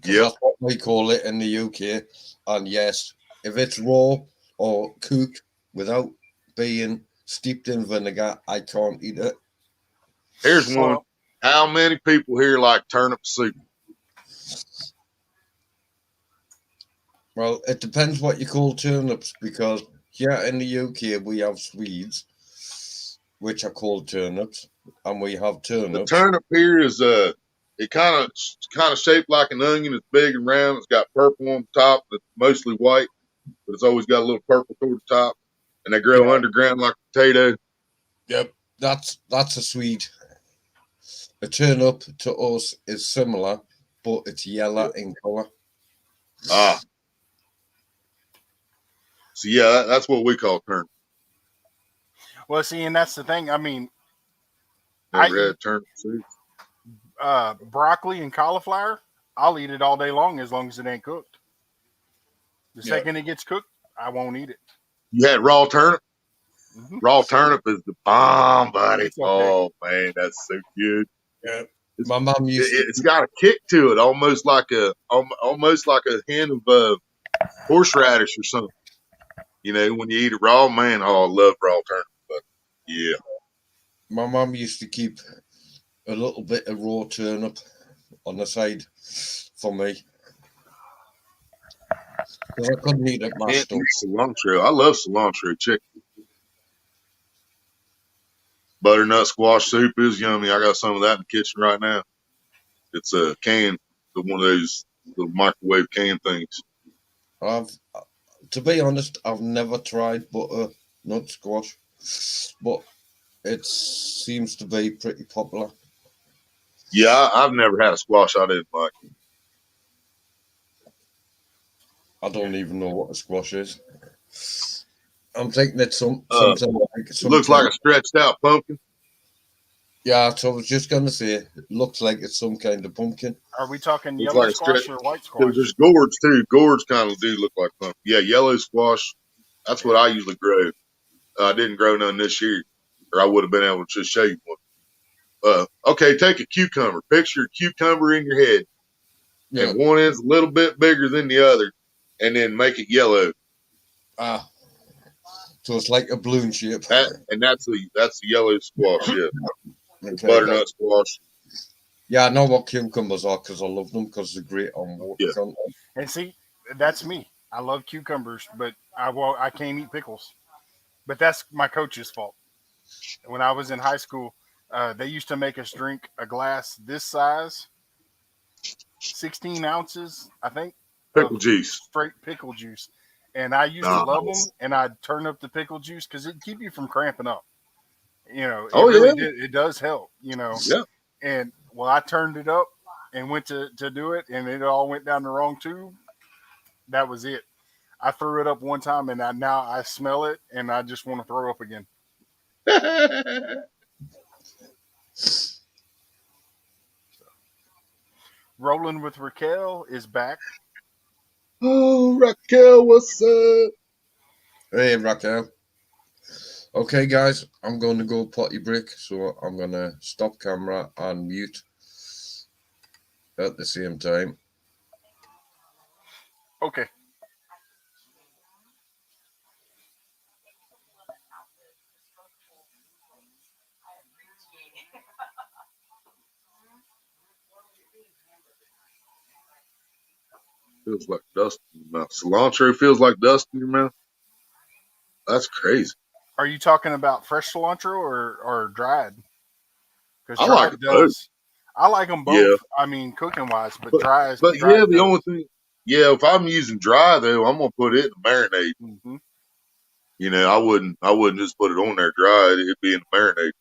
Yeah, that's what we call it in the UK. And yes, if it's raw or cooked without being steeped in vinegar, I can't eat it. Here's one. How many people here like turnip soup? Well, it depends what you call turnips, because here in the UK we have Swedes, which are called turnips, and we have turnips. The turnip here is it kind of shaped like an onion. It's big and round. It's got purple on the top. It's mostly white, but it's always got a little purple toward the top. And they grow underground like a potato. Yep, that's a Swede. A turnip to us is similar, but it's yellow in color. Ah. So yeah, that's what we call turnip. Well, see, and that's the thing. I mean, Never I had turnip soup. eat broccoli and cauliflower. I'll eat it all day long as it ain't cooked. The second it gets cooked, I won't eat it. You had raw turnip? Mhm. Raw turnip is the bomb, buddy. It's okay. Oh man, that's so good. Yeah. My mom used It's got a kick to it, almost like a hen of horseradish or something. You know, when you eat it raw, man, oh, I love raw turnip. But yeah, my mom used to keep a little bit of raw turnip on the side for me. Because I couldn't eat it I can't mashed up. eat cilantro. I love cilantro chicken. Butternut squash soup is yummy. I got some of that in the kitchen right now. It's a can, one of those little microwave can things. To be honest, I've never tried butternut squash, but it seems to be pretty popular. Yeah, I've never had a squash I didn't like. I don't even know what a squash is. I'm thinking it's something like it looks like a stretched out pumpkin. Yeah, so I was just gonna say it looks like it's some kind of pumpkin. Are we talking Looks yellow like a squash or white squash? There's gourds too. Gourds kind of do look like pumpkin. Yeah, yellow squash. That's what I usually grow. I didn't grow none this year, or I would have been able to just show you one. Okay, take a cucumber. Picture a cucumber in your head, and one end's a little bit bigger than the other, and then make it yellow. So it's like a balloon shape. And that's the yellow squash. Yeah, okay, butternut squash. Yeah, I know what cucumbers are because I love them because they're great on water content. And see, that's me. I love cucumbers, but I can't eat pickles. But that's my coach's fault. When I was in high school, they used to make us drink a glass this size, 16 ounces, I think, pickle juice, straight pickle juice. And I used to love them, and I'd turn up the pickle juice because it'd keep you from cramping up. You know, it does help, you know. Yeah. And well, I turned it up and went to do it, and it all went down the wrong tube. That was it. I threw it up one time, and now I smell it, and I just want to throw up again. Rolling with Raquel is back. Oh, Raquel, what's up? Hey, Raquel. Okay, guys, I'm going to go potty break, so I'm going to stop camera and mute at the same time. Okay. Feels like dust in your mouth. Cilantro feels like dust in your mouth. That's crazy. Are you talking about fresh cilantro or dried? Because I like both. I like them both. Yeah. I mean, cooking wise, but dry. But dry yeah, the only thing. Yeah, if I'm using dry though, I'm gonna put it in the marinade. Mm-hmm. You know, I wouldn't just put it on there dry. It'd be in the marinade.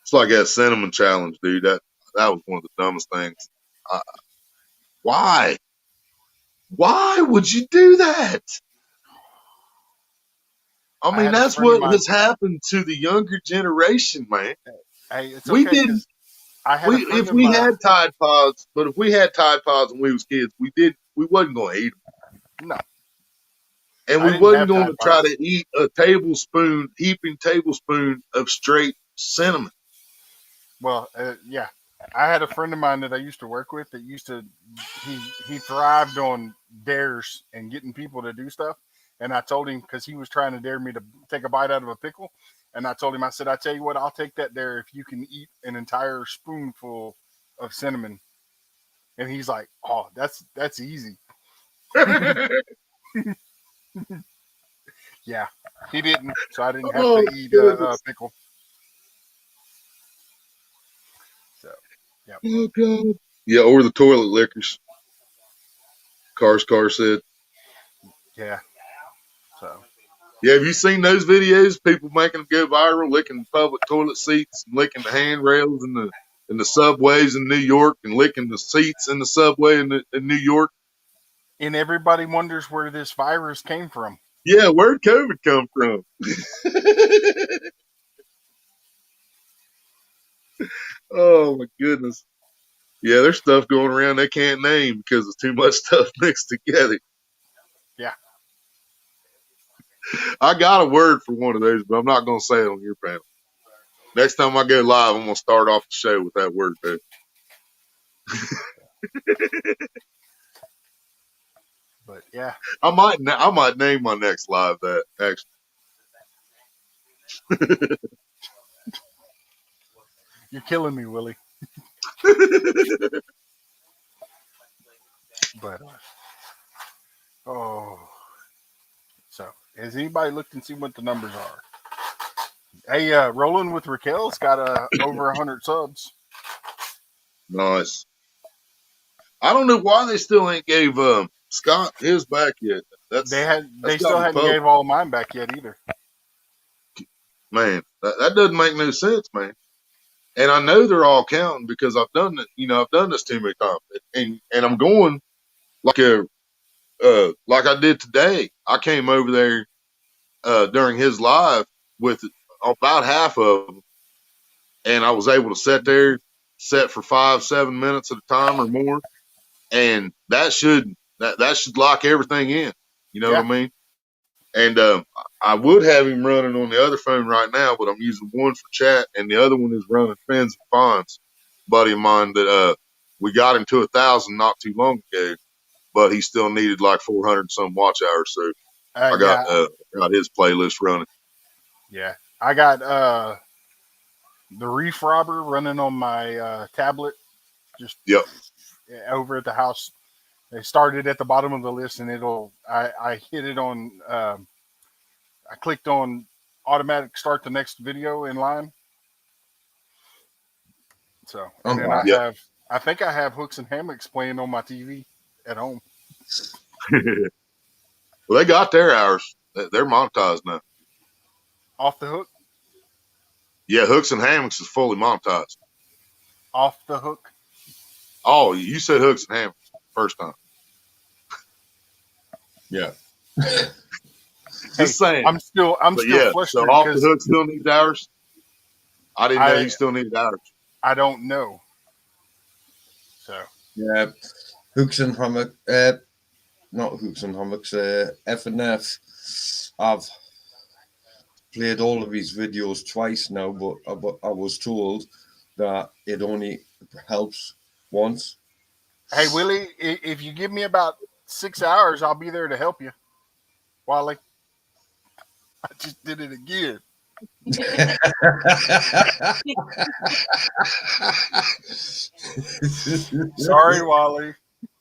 It's like that cinnamon challenge, dude. That was one of the dumbest things. Why? Why would you do that? I mean, that's what has happened to the younger generation, man. Hey, it's okay. We didn't. If we had Tide Pods, but if we had Tide Pods when we was kids, we wasn't going to eat them. No. And we wasn't going to try to eat a heaping tablespoon of straight cinnamon. Well, yeah. I had a friend of mine that I used to work with that he thrived on dares and getting people to do stuff. And I told him, because he was trying to dare me to take a bite out of a pickle. And I told him, I said, I tell you what, I'll take that dare if you can eat an entire spoonful of cinnamon. And he's like, oh, that's easy. Yeah, he didn't. So I didn't have to eat a pickle. So, yeah. Oh, God. Yeah, or the toilet liquors. Car said. Yeah. So. Yeah, have you seen those videos? People making them go viral, licking public toilet seats, and licking the handrails in the subways in New York, and licking the seats in the subway in New York. And everybody wonders where this virus came from. Yeah, where'd COVID come from? Oh my goodness. Yeah, there's stuff going around they can't name because there's too much stuff mixed together. Yeah. I got a word for one of those, but I'm not going to say it on your panel. Next time I go live, I'm going to start off the show with that word, though. But yeah, I might name my next live that actually. you're killing me, Willie. But so has anybody looked and seen what the numbers are? Hey, Rolling with Raquel's got over 100 subs. Nice. I don't know why they still ain't gave Scott his back yet. They still hadn't gave all of mine back yet either. Man, that doesn't make no sense, man. And I know they're all counting because I've done it. You know, I've done this too many times, and I'm going like I did today. I came over there during his live with about half of them, and I was able to set for 5-7 minutes at a time or more, and that should lock everything in. You know what I mean? And I would have him running on the other phone right now, but I'm using one for chat, and the other one is running Fins and Fonz, buddy of mine that we got him to 1,000 not too long ago, but he still needed like 400 some watch hours. So I got his playlist running. Yeah, I got the Reef Robber running on my tablet, just over at the house. They started at the bottom of the list, and I hit it on. I clicked on automatic start the next video in line. So, and then I think I have Hooks and Hammocks playing on my TV at home. Well, they got their hours. They're monetized now. Off the hook? Yeah, Hooks and Hammocks is fully monetized. Off the hook? Oh, you said Hooks and Hammocks first time. Yeah. Just saying. I'm still flustered. So off the hook still needs hours? I didn't know he still needed hours. I don't know. So yeah, Hooks and Hammock, not Hooks and Hammocks, F&F. I've played all of his videos twice now, but I was told that it only helps once. Hey Willie, if you give me about 6 hours, I'll be there to help you. Wally, I just did it again. Sorry, Wally.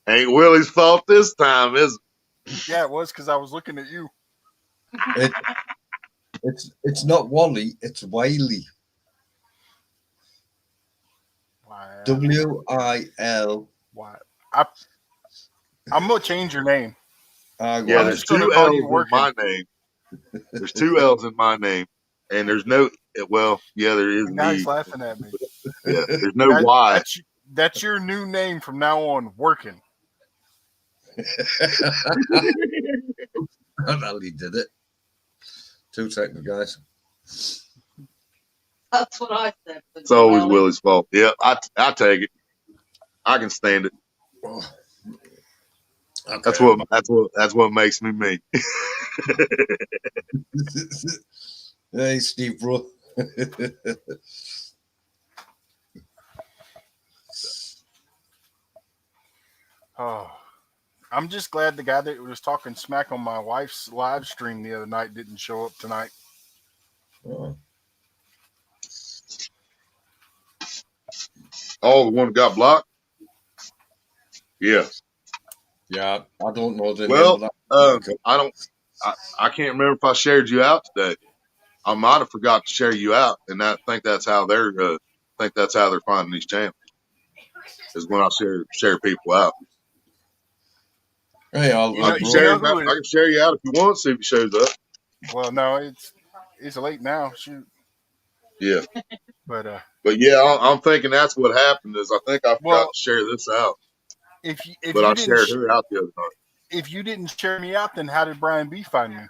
Ain't Willie's fault this time, is it? Yeah, it was because I was looking at you. It's not Wally, it's Wiley. Wow. W-I-L. Why? I'm gonna change your name. Yeah, there's 2 L's in my name. There's 2 L's in my name, and there's no. Well, yeah, there is. Now he's laughing at me. Yeah, there's no Y. That's your new name from now on. Working. Well, he did it. 2 seconds, guys. That's what I said. It's always Willie's fault. Yeah, I take it. I can stand it. Okay. That's what makes me me. Hey, Steve, bro. Oh, I'm just glad the guy that was talking smack on my wife's live stream the other night didn't show up tonight. Oh, the one that got blocked? Yeah. Yeah, I don't know the name. Well, I can't remember if I shared you out today. I might have forgot to share you out, and I think that's how they're finding these channels. Is when I share people out. Hey, I can share him out. I can share you out if you want. See if he shows up. Well, no, it's late now. Shoot. Yeah. But yeah, I'm thinking that's what happened. Is I think I forgot to share this out. If but you I didn't shared her out the other night. If you didn't share me out, then how did Brian B find me?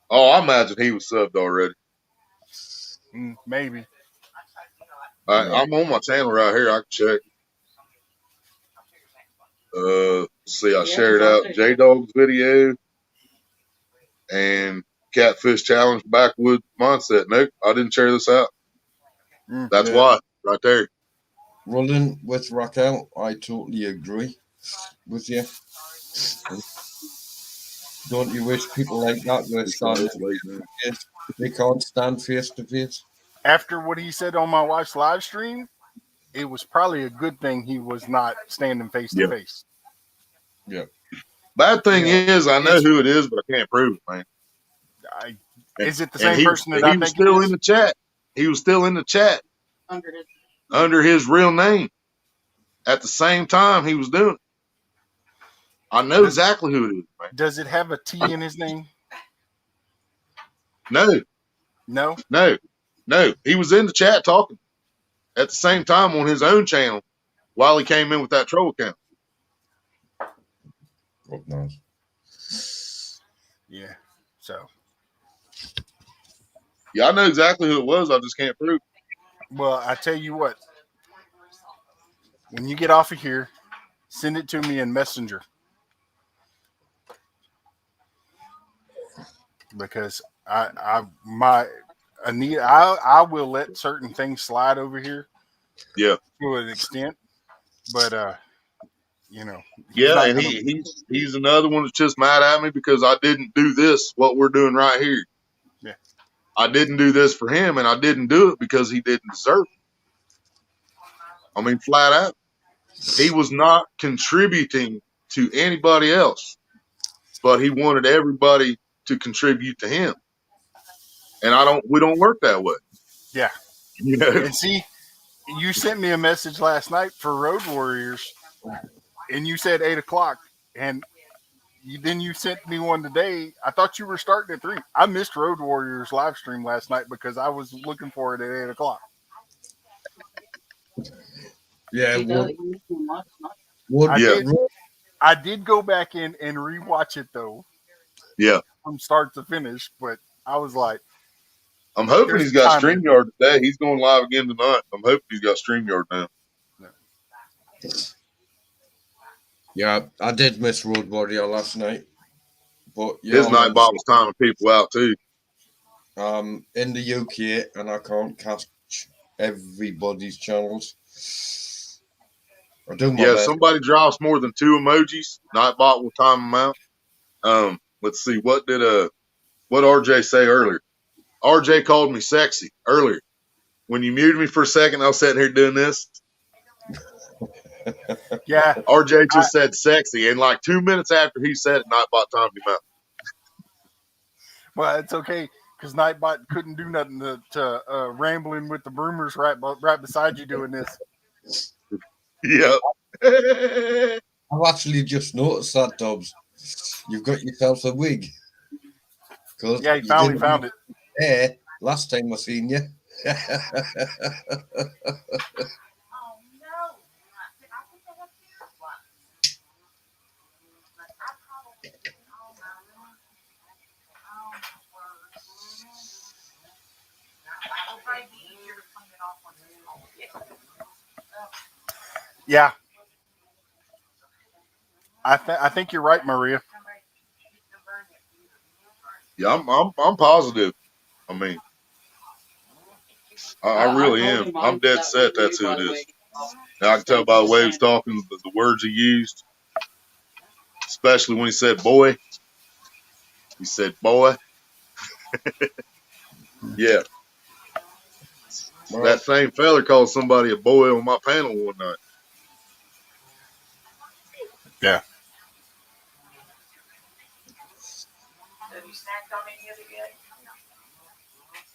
Oh, I imagine he was subbed already. Maybe. I'm on my channel right here. I can check. Let's see, I shared out J Dog's video and Catfish Challenge Backwoods Mindset. Nope, I didn't share this out. That's why, right there. Running with Raquel, I totally agree with you. Don't you wish people like that were standing face to face? They can't stand face to face. After what he said on my wife's live stream, it was probably a good thing he was not standing face to face. Yeah. Bad thing is, I know who it is, but I can't prove it, man. Is it the same person that he was still in the chat? He was still in the chat under his real name. At the same time, he was doing it. I know exactly who it is, man. Does it have a T in his name? No. He was in the chat talking at the same time on his own channel while he came in with that troll account. Oh, nice. Yeah. So. Yeah, I know exactly who it was. I just can't prove it. Well, I tell you what. When you get off of here, send it to me in Messenger. Because I will let certain things slide over here. Yeah. To an extent. But yeah, and he's another one that's just mad at me because I didn't do this, what we're doing right here. Yeah. I didn't do this for him, and I didn't do it because he didn't deserve it. I mean, flat out. He was not contributing to anybody else, but he wanted everybody to contribute to him. And we don't work that way. Yeah. You know? And see, you sent me a message last night for Road Warriors, and you said 8:00, and then you sent me one today. I thought you were starting at 3. I missed Road Warriors live stream last night because I was looking for it at 8:00. Yeah. I did go back in and rewatch it though. Yeah. From start to finish, but I was like, I'm hoping he's got StreamYard today. He's going live again tonight. I'm hoping he's got StreamYard now. Yeah, I did miss Road Warrior last night. But yeah, his Nightbot was timing people out too. In the UK, and I can't catch everybody's channels. I do my best. Somebody drops more than 2 emojis, Nightbot will time them out. Let's see, what RJ say earlier? RJ called me sexy earlier. When you muted me for a second, I was sitting here doing this. Yeah. RJ just said sexy, and like 2 minutes after he said it, Nightbot timed him out. Well, it's okay because Nightbot couldn't do nothing to rambling with the broomers right beside you doing this. Yeah. I've actually just noticed that, Dobbs. You've got yourself a wig. Yeah, he finally found it. Yeah, last time I seen you. Yeah. I think you're right, Maria. Yeah, I'm positive. I mean, I really am. I'm dead set that's who it is. Now, I can tell by the way he was talking, the words he used, especially when he said boy. He said boy. Yeah. Well, that same fella called somebody a boy on my panel one night. Yeah.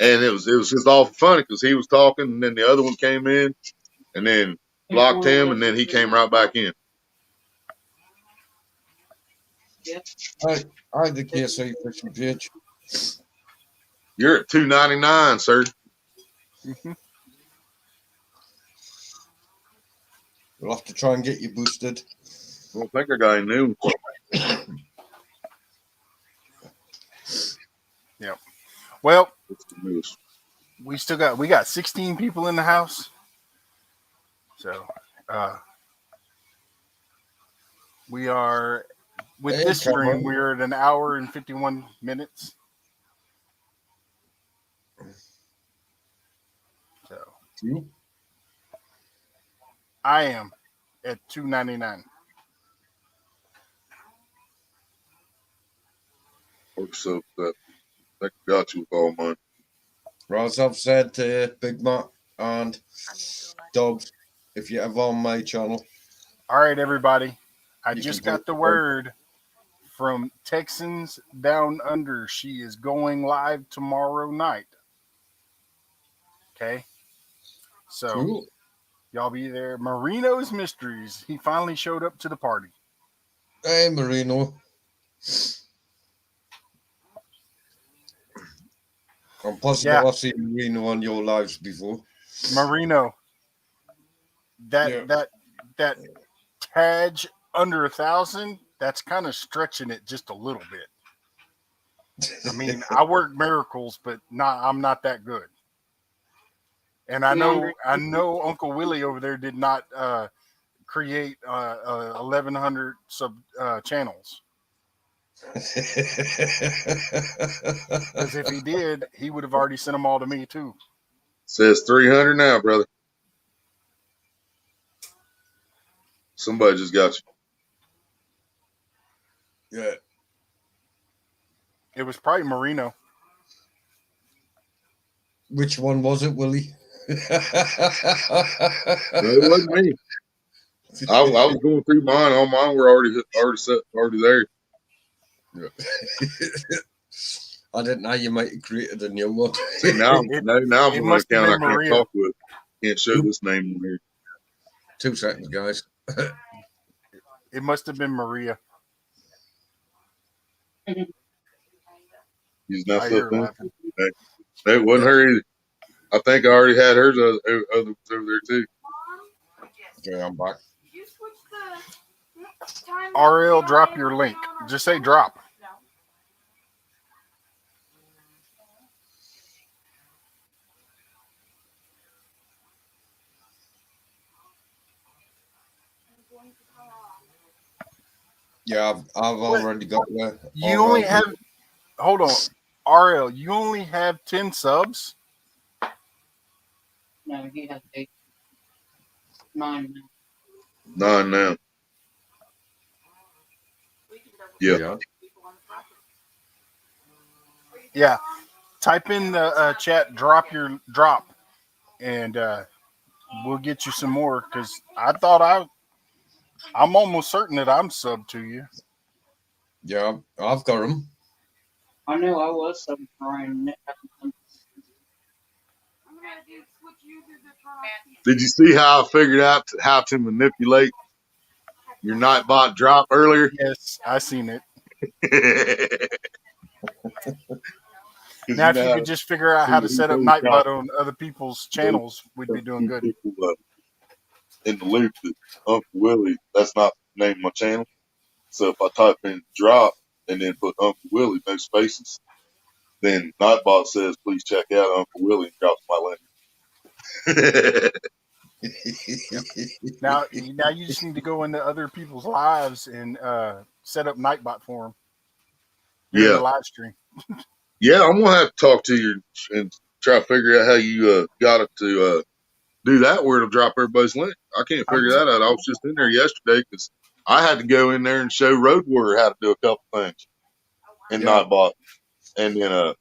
And it was just awful funny because he was talking, and then the other one came in, and then blocked him, and then he came right back in. I the KSA fishing page. You're at $2.99, sir. Mm-hmm. We'll have to try and get you boosted. I don't think I got any new. Yep. Well, we got 16 people in the house. So we are with this stream, we're at 1 hour and 51 minutes. So I am at $2.99. So that got you with all mine. As I've said to Big Mac and Dogs, if you ever on my channel. All right, everybody. I just got the word from Texans Down Under. She is going live tomorrow night. Okay. So cool. Y'all be there. Marino's Mysteries. He finally showed up to the party. Hey, Marino. I'm positive I've seen Marino on your lives before. Marino. That tag under 1,000, that's kind of stretching it just a little bit. I mean, I work miracles, but I'm not that good. And I know Uncle Willie over there did not create 1,100 sub channels. Because if he did, he would have already sent them all to me too. Says 300 now, brother. Somebody just got you. Yeah. It was probably Marino. Which one was it, Willie? No, it wasn't me. I was going through mine. All mine were already there. Yeah. I didn't know you might have created a new one. See, now I'm on an account I can't talk with. Can't show this name on here. 2 seconds, guys. It must have been Maria. He's not flipping. It wasn't her either. I think I already had hers over there too. Okay, I'm back. RL, drop your link. Just say drop. Yeah, I've already got there. You only have. Hold on, RL. You only have 10 subs. No, he has 8. 9 now. 9 now. Yeah. Yeah. Type in the chat. Drop, and we'll get you some more. Because I thought I'm almost certain that I'm sub to you. Yeah, I've got them. I know I was sub Ryan. Did you see how I figured out how to manipulate your Nightbot drop earlier? Yes, I seen it. Now, if you could just figure out how to set up Nightbot on other people's channels, we'd be doing good. In the loop that Uncle Willie, that's not the name of my channel. So if I type in drop and then put Uncle Willie, no spaces, then Nightbot says, please check out Uncle Willie and drops my link. Now you just need to go into other people's lives and set up Nightbot for them. During the live stream. Yeah, I'm gonna have to talk to you and try to figure out how you got it to do that where it'll drop everybody's link. I can't figure that out. I was just in there yesterday because I had to go in there and show Road Warrior how to do a couple things in Nightbot, and then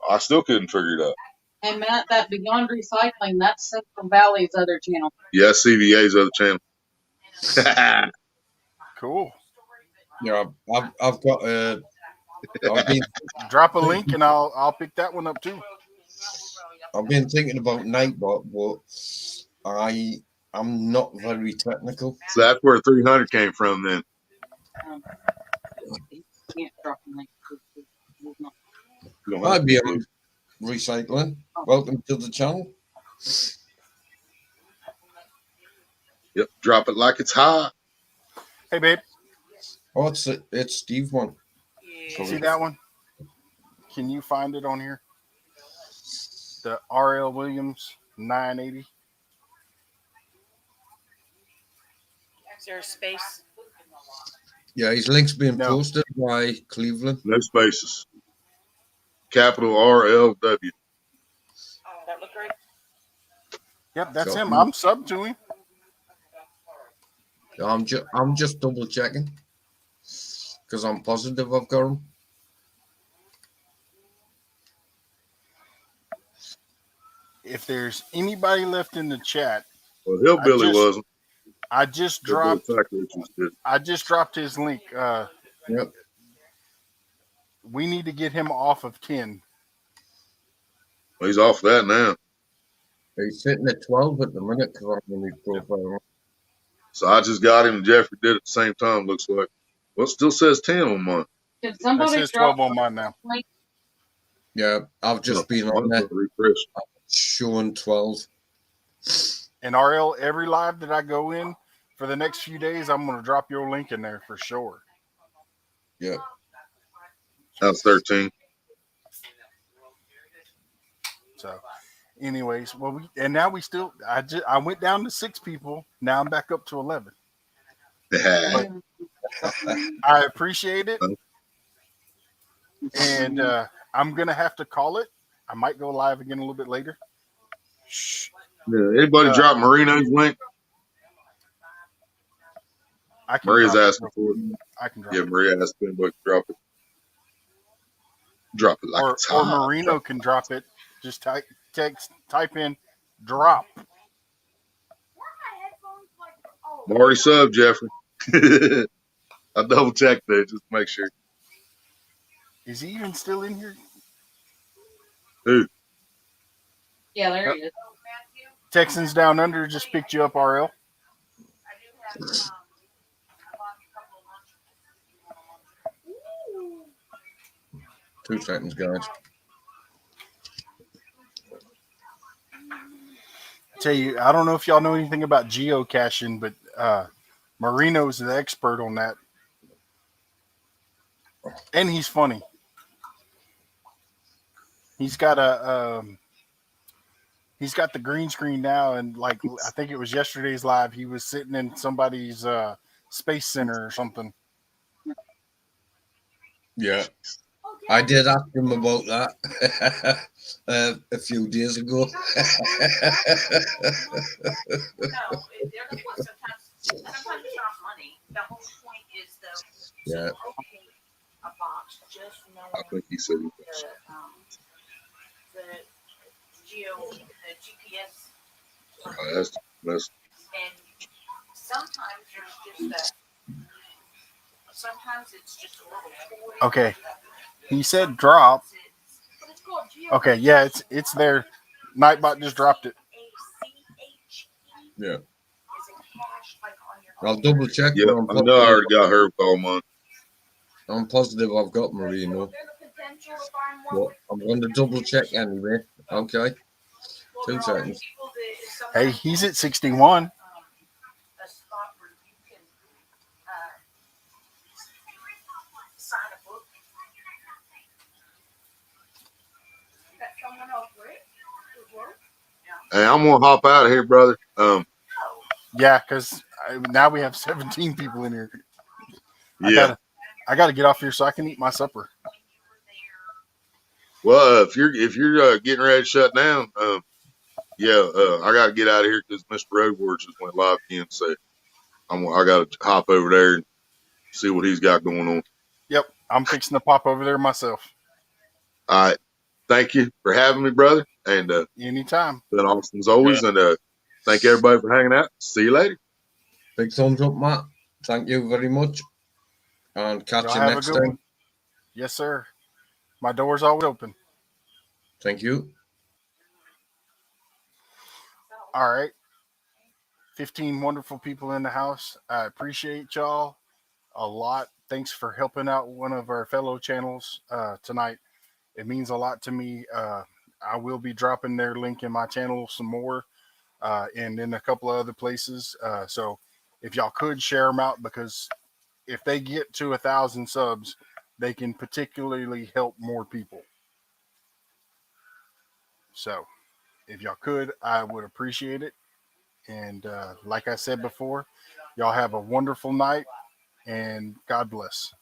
I still couldn't figure it out. Hey Matt, that Beyond Recycling, that's Central Valley's other channel. Yeah, CVA's other channel. Cool. Yeah, I've got drop a link and I'll pick that one up too. I've been thinking about Nightbot, but I'm not very technical. So that's where 300 came from then. can't drop them like You don't have Hi, to Beyond Recycling. Welcome to the channel. Yep, drop it like it's hot. Hey, babe. Oh, it's Steve one. See that one? Can you find it on here? The R.L. Williams 980. Is there a space? Yeah, his link's being No. posted by Cleveland. No spaces. Capital RLW. That look right? Yep, that's So, him. I'm sub to him. I'm just double checking because I'm positive I've got him. If there's anybody left in the chat, Well, Hillbilly wasn't. I just Hillbilly dropped. did. I just dropped his link. Yep. We need to get him off of 10. Well, he's off that now. He's sitting at 12 at the minute because I'm on his profile. So I just got him and Jeffrey did at the same time, looks like. Well, it still says 10 on mine. Did That somebody says drop 12 on mine now. link? Yeah, I've just been on there Refresh. showing 12. And RL, every live that I go in for the next few days, I'm going to drop your link in there for sure. Yeah. That's 13. So, anyways, now we still. I went down to 6 people. Now I'm back up to 11. But I appreciate it, and I'm gonna have to call it. I might go live again a little bit later. Yeah, anybody drop Marino's link? I can Maria's drop asking for it. I can drop Yeah, it. Maria asked anybody to drop it. Drop it like it's Or hot. Marino can drop it. Just type in drop. I'm already subbed, Jeffrey. I double checked there just to make sure. Is he even still in here? Who? Yeah, there he is. Texans Down Under just picked you up, RL. 2 seconds, guys. Tell you, I don't know if y'all know anything about geocaching, but Marino's the expert on that. And he's funny. He's got he's got the green screen now, and like I think it was yesterday's live, he was sitting in somebody's space center or something. Yeah. I did ask him about that a few days ago. Yeah. I think he said he the GPS. that's And sometimes there's just sometimes it's just a little toy. Okay. He said drop. Okay, yeah, it's there. Nightbot just dropped it. Yeah. I'll double check. Yeah, I know I already got her with all mine. I'm positive I've got Marino. But I'm going to double check anyway. Okay. 2 seconds. Hey, he's at 61. Hey, I'm gonna hop out of here, brother. Yeah, because now we have 17 people in here. Yeah. I gotta get off here so I can eat my supper. Well, if you're getting ready to shut down, I gotta get out of here because Mr. Roadward just went live again. So I gotta hop over there and see what he's got going on. Yep, I'm fixing to pop over there myself. All right. Thank you for having me, brother. And anytime. Been awesome as always. And thank everybody for hanging out. See you later. Big thumbs up, Matt. Thank you very much. And catch you next time. One. Yes, sir. My door's always open. Thank you. All right. 15 wonderful people in the house. I appreciate y'all. a lot. Thanks for helping out one of our fellow channels tonight. It means a lot to me. I will be dropping their link in my channel some more and in a couple of other places. So if y'all could share them out, because if they get to 1,000 subs, they can particularly help more people. So if y'all could, I would appreciate it. And like I said before, y'all have a wonderful night and God bless.